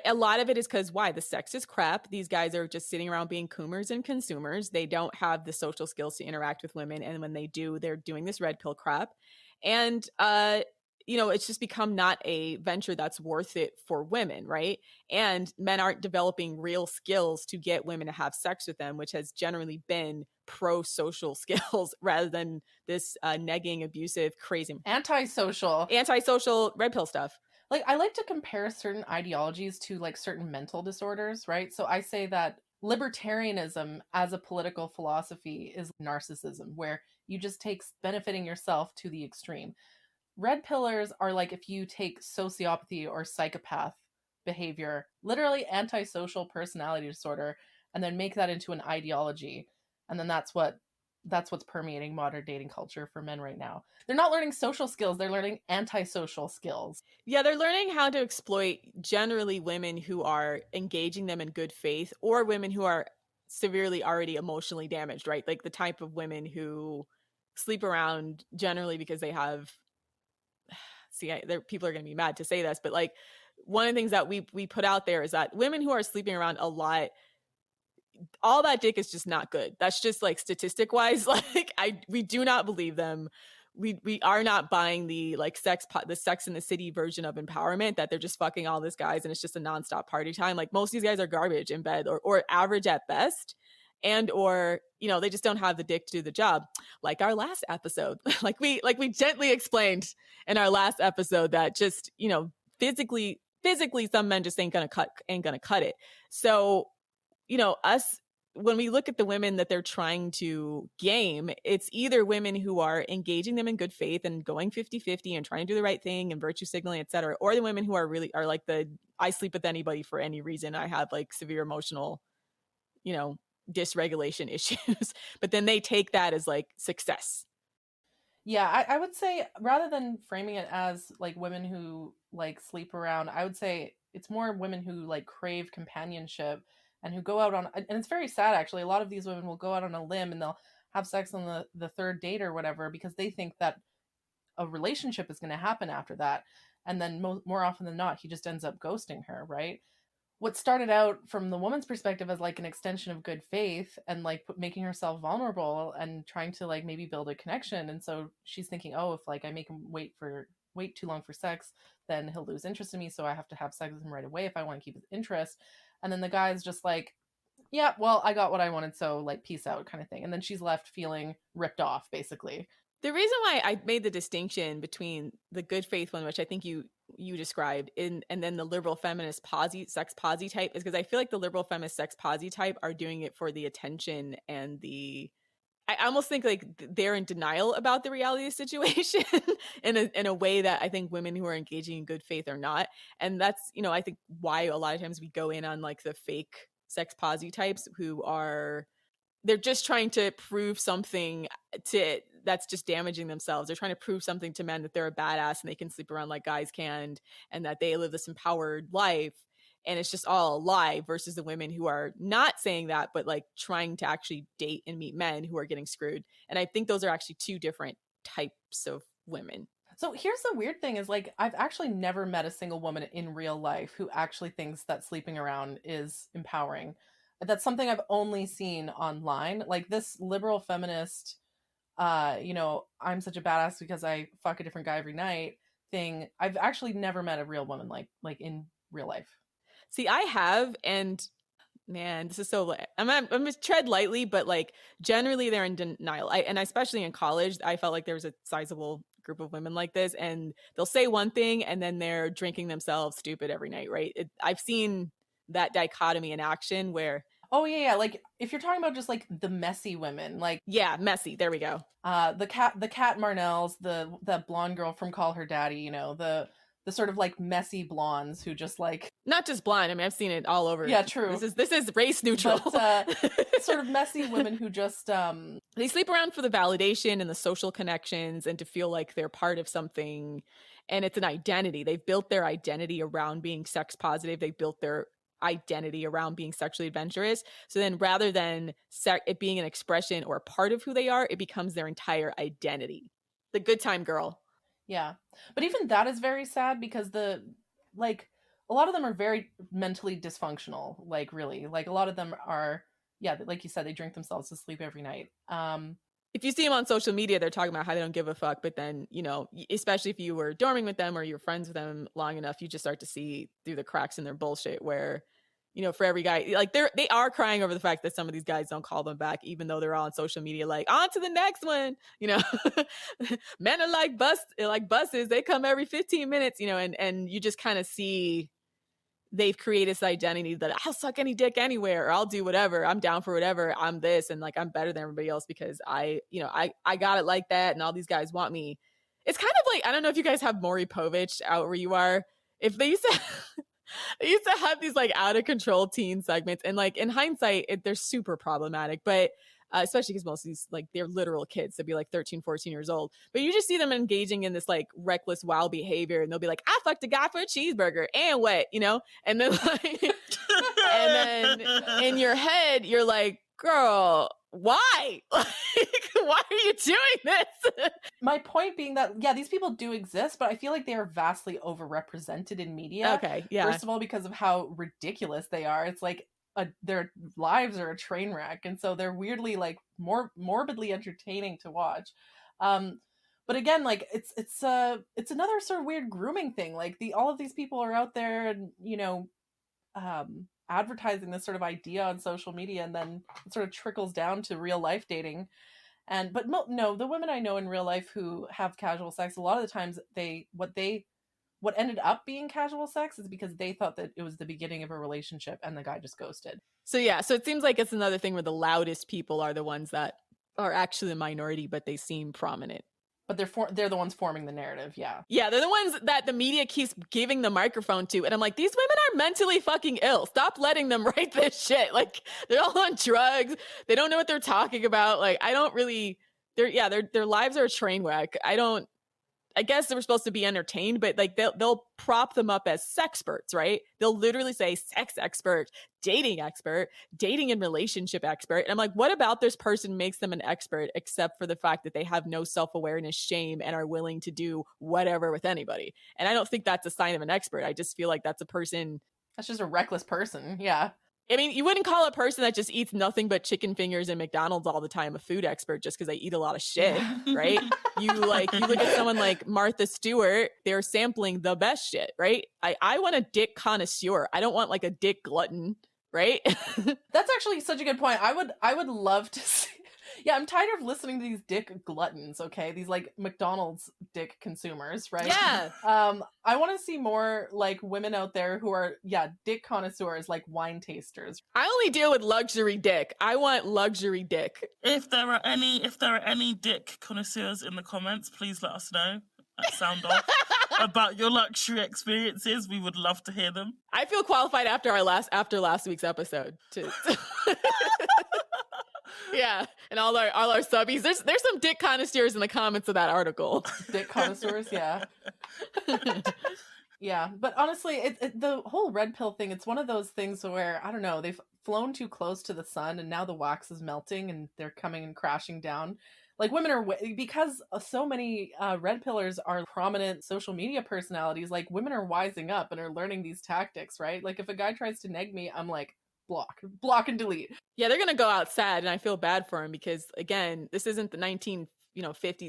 a lot of it is because why? The sex is crap. These guys are just sitting around being coomers and consumers. They don't have the social skills to interact with women. And when they do, they're doing this red pill crap. And, it's just become not a venture that's worth it for women, right? And men aren't developing real skills to get women to have sex with them, which has generally been pro-social skills rather than this negging, abusive, crazy, antisocial red pill stuff. Like, I like to compare certain ideologies to, like, certain mental disorders, right? So I say that libertarianism as a political philosophy is narcissism, where you just take benefiting yourself to the extreme. Red pillars are like if you take sociopathy or psychopath behavior, literally antisocial personality disorder, and then make that into an ideology. And then that's what's permeating modern dating culture for men right now. They're not learning social skills, they're learning antisocial skills. Yeah, they're learning how to exploit generally women who are engaging them in good faith, or women who are severely already emotionally damaged, right? Like the type of women who sleep around generally because they have, people are going to be mad to say this, but like one of the things that we put out there is that women who are sleeping around a lot, all that dick is just not good. That's just like statistic wise, like we do not believe them. We are not buying the like the Sex in the City version of empowerment, that they're just fucking all these guys and it's just a nonstop party time. Like, most of these guys are garbage in bed, or average at best, and or they just don't have the dick to do the job. Like our last episode, like we gently explained in our last episode that just physically some men just ain't gonna cut it. So us, when we look at the women that they're trying to game, it's either women who are engaging them in good faith and going 50-50 and trying to do the right thing and virtue signaling, etc., or the women who are like I sleep with anybody for any reason. I have like severe emotional, dysregulation issues. But then they take that as like success. Yeah, I would say, rather than framing it as like women who like sleep around, I would say it's more women who like crave companionship and who go out on, and it's very sad actually, a lot of these women will go out on a limb and they'll have sex on the third date or whatever, because they think that a relationship is going to happen after that. And then more often than not, he just ends up ghosting her, right? What started out from the woman's perspective as like an extension of good faith and like making herself vulnerable and trying to like maybe build a connection. And so she's thinking, oh, if like I make him wait too long for sex, then he'll lose interest in me. So I have to have sex with him right away if I want to keep his interest. And then the guy's just like, yeah, well, I got what I wanted, so like peace out kind of thing. And then she's left feeling ripped off, basically. The reason why I made the distinction between the good faith one, which I think you described, and then the liberal feminist sex posi type, is because I feel like the liberal feminist sex posi type are doing it for the attention and I almost think like they're in denial about the reality of the situation in a way that I think women who are engaging in good faith are not. And that's, I think why a lot of times we go in on like the fake sex posi types who are, they're just trying to prove something that's just damaging themselves. They're trying to prove something to men that they're a badass and they can sleep around like guys can and that they live this empowered life. And it's just all a lie versus the women who are not saying that, but like trying to actually date and meet men who are getting screwed. And I think those are actually two different types of women. So here's the weird thing is like, I've actually never met a single woman in real life who actually thinks that sleeping around is empowering. That's something I've only seen online. Like this liberal feminist, I'm such a badass because I fuck a different guy every night thing. I've actually never met a real woman like in real life. See, I have, and man, this is so. I'm gonna tread lightly, but like generally they're in denial. And especially in college, I felt like there was a sizable group of women like this, and they'll say one thing and then they're drinking themselves stupid every night, right? I've seen that dichotomy in action where. Oh yeah, like if you're talking about just like the messy women, like yeah, messy. There we go. The Cat Marnells, the blonde girl from Call Her Daddy, the sort of like messy blondes who just like not just blonde. I mean, I've seen it all over. Yeah, true. This is race neutral. But, sort of messy women who just they sleep around for the validation and the social connections and to feel like they're part of something, and it's an identity. They've built their identity around being sex positive. They built their identity around being sexually adventurous. So then rather than it being an expression or a part of who they are, it becomes their entire identity. The good time girl. Yeah. But even that is very sad because a lot of them are very mentally dysfunctional, like really. Like a lot of them are, yeah, like you said, they drink themselves to sleep every night. If you see them on social media, they're talking about how they don't give a fuck. But then, especially if you were dorming with them or you're friends with them long enough, you just start to see through the cracks in their bullshit where, for every guy, like they are crying over the fact that some of these guys don't call them back, even though they're all on social media, like on to the next one, men are like buses. They come every 15 minutes, and you just kind of see they've created this identity that I'll suck any dick anywhere or I'll do whatever. I'm down for whatever. I'm this. And like, I'm better than everybody else because I got it like that. And all these guys want me. It's kind of like, I don't know if you guys have Maury Povich out where you are. If they used to, they used to have these like out of control teen segments and like in hindsight, they're super problematic, but especially because most of these, like they're literal kids. They'll be like 13, 14 years old, but you just see them engaging in this like reckless, wild behavior. And they'll be like, I fucked a guy for a cheeseburger and what, and then like, and then in your head, you're like, girl, why? Like, why are you doing this? My point being that, yeah, these people do exist, but I feel like they are vastly overrepresented in media. Okay. Yeah. First of all, because of how ridiculous they are. It's like, their lives are a train wreck, and so they're weirdly like more morbidly entertaining to watch. But again, like it's another sort of weird grooming thing. Like all of these people are out there and advertising this sort of idea on social media, and then it sort of trickles down to real life dating. But no, the women I know in real life who have casual sex, a lot of the times what ended up being casual sex is because they thought that it was the beginning of a relationship and the guy just ghosted. So yeah, so it seems like it's another thing where the loudest people are the ones that are actually the minority, but they seem prominent. But they're the ones forming the narrative, yeah. Yeah, they're the ones that the media keeps giving the microphone to. And I'm like, these women are mentally fucking ill. Stop letting them write this shit. Like, they're all on drugs. They don't know what they're talking about. Like, I don't really, their lives are a train wreck. I guess they were supposed to be entertained, but like they'll prop them up as sexperts, right? They'll literally say sex expert, dating and relationship expert. And I'm like, what about this person makes them an expert except for the fact that they have no self-awareness, shame, and are willing to do whatever with anybody? And I don't think that's a sign of an expert. I just feel like that's a person. That's just a reckless person. Yeah. I mean, you wouldn't call a person that just eats nothing but chicken fingers and McDonald's all the time a food expert just because they eat a lot of shit, right? You look at someone like Martha Stewart, they're sampling the best shit, right? I want a dick connoisseur. I don't want like a dick glutton, right? That's actually such a good point. I would love to see. Yeah, I'm tired of listening to these dick gluttons, okay? These like McDonald's dick consumers, right? Yeah. I want to see more like women out there who are dick connoisseurs, like wine tasters. I only deal with luxury dick. I want luxury dick. If there are any dick connoisseurs in the comments, please let us know. Sound off about your luxury experiences. We would love to hear them. I feel qualified after last week's episode to yeah, and all our subbies. There's some dick connoisseurs in the comments of that article. Dick connoisseurs, yeah. Yeah, but honestly, the whole red pill thing, it's one of those things where, I don't know, they've flown too close to the sun and now the wax is melting and they're coming and crashing down. Like women are, because so many red pillars are prominent social media personalities, like women are wising up and are learning these tactics, right? Like if a guy tries to neg me, I'm like, block and delete. Yeah, they're going to go out sad, and I feel bad for him because, again, this isn't the 50s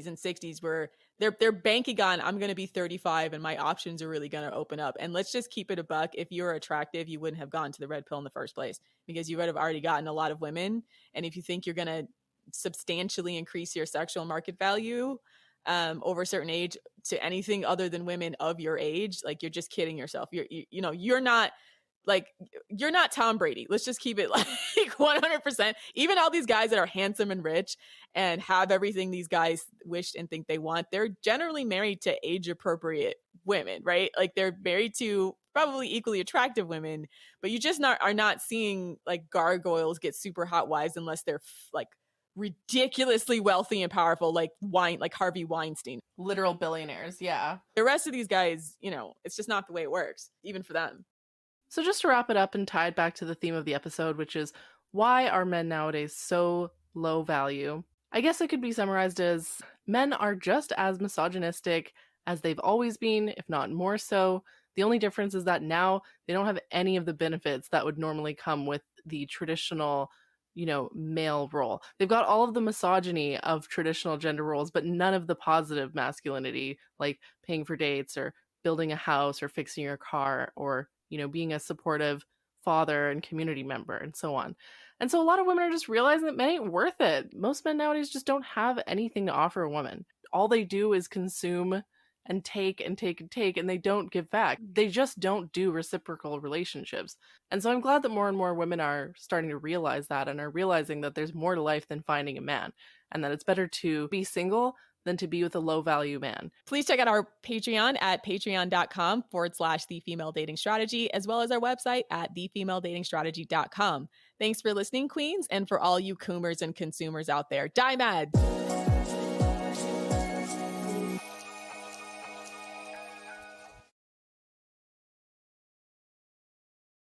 and 60s where they're banking on, I'm going to be 35 and my options are really going to open up. And let's just keep it a buck. If you're attractive, you wouldn't have gone to the red pill in the first place because you would have already gotten a lot of women. And if you think you're going to substantially increase your sexual market value over a certain age to anything other than women of your age, like you're just kidding yourself. You're not Tom Brady. Let's just keep it like 100%. Even all these guys that are handsome and rich and have everything these guys wish and think they want, they're generally married to age appropriate women, right? Like they're married to probably equally attractive women, but you just are not seeing like gargoyles get super hot wives unless they're like ridiculously wealthy and powerful, like Harvey Weinstein. Literal billionaires, yeah. The rest of these guys, it's just not the way it works, even for them. So just to wrap it up and tie it back to the theme of the episode, which is why are men nowadays so low value? I guess it could be summarized as men are just as misogynistic as they've always been, if not more so. The only difference is that now they don't have any of the benefits that would normally come with the traditional, male role. They've got all of the misogyny of traditional gender roles, but none of the positive masculinity, like paying for dates or building a house or fixing your car or being a supportive father and community member and so on. And so a lot of women are just realizing that men ain't worth it. Most men nowadays just don't have anything to offer a woman. All they do is consume and take and take and take, and they don't give back. They just don't do reciprocal relationships. And so I'm glad that more and more women are starting to realize that and are realizing that there's more to life than finding a man, and that it's better to be single than to be with a low value man. Please check out our Patreon at patreon.com/The Female Dating Strategy, as well as our website at thefemaledatingstrategy.com. Thanks for listening, queens, and for all you coomers and consumers out there, die mad.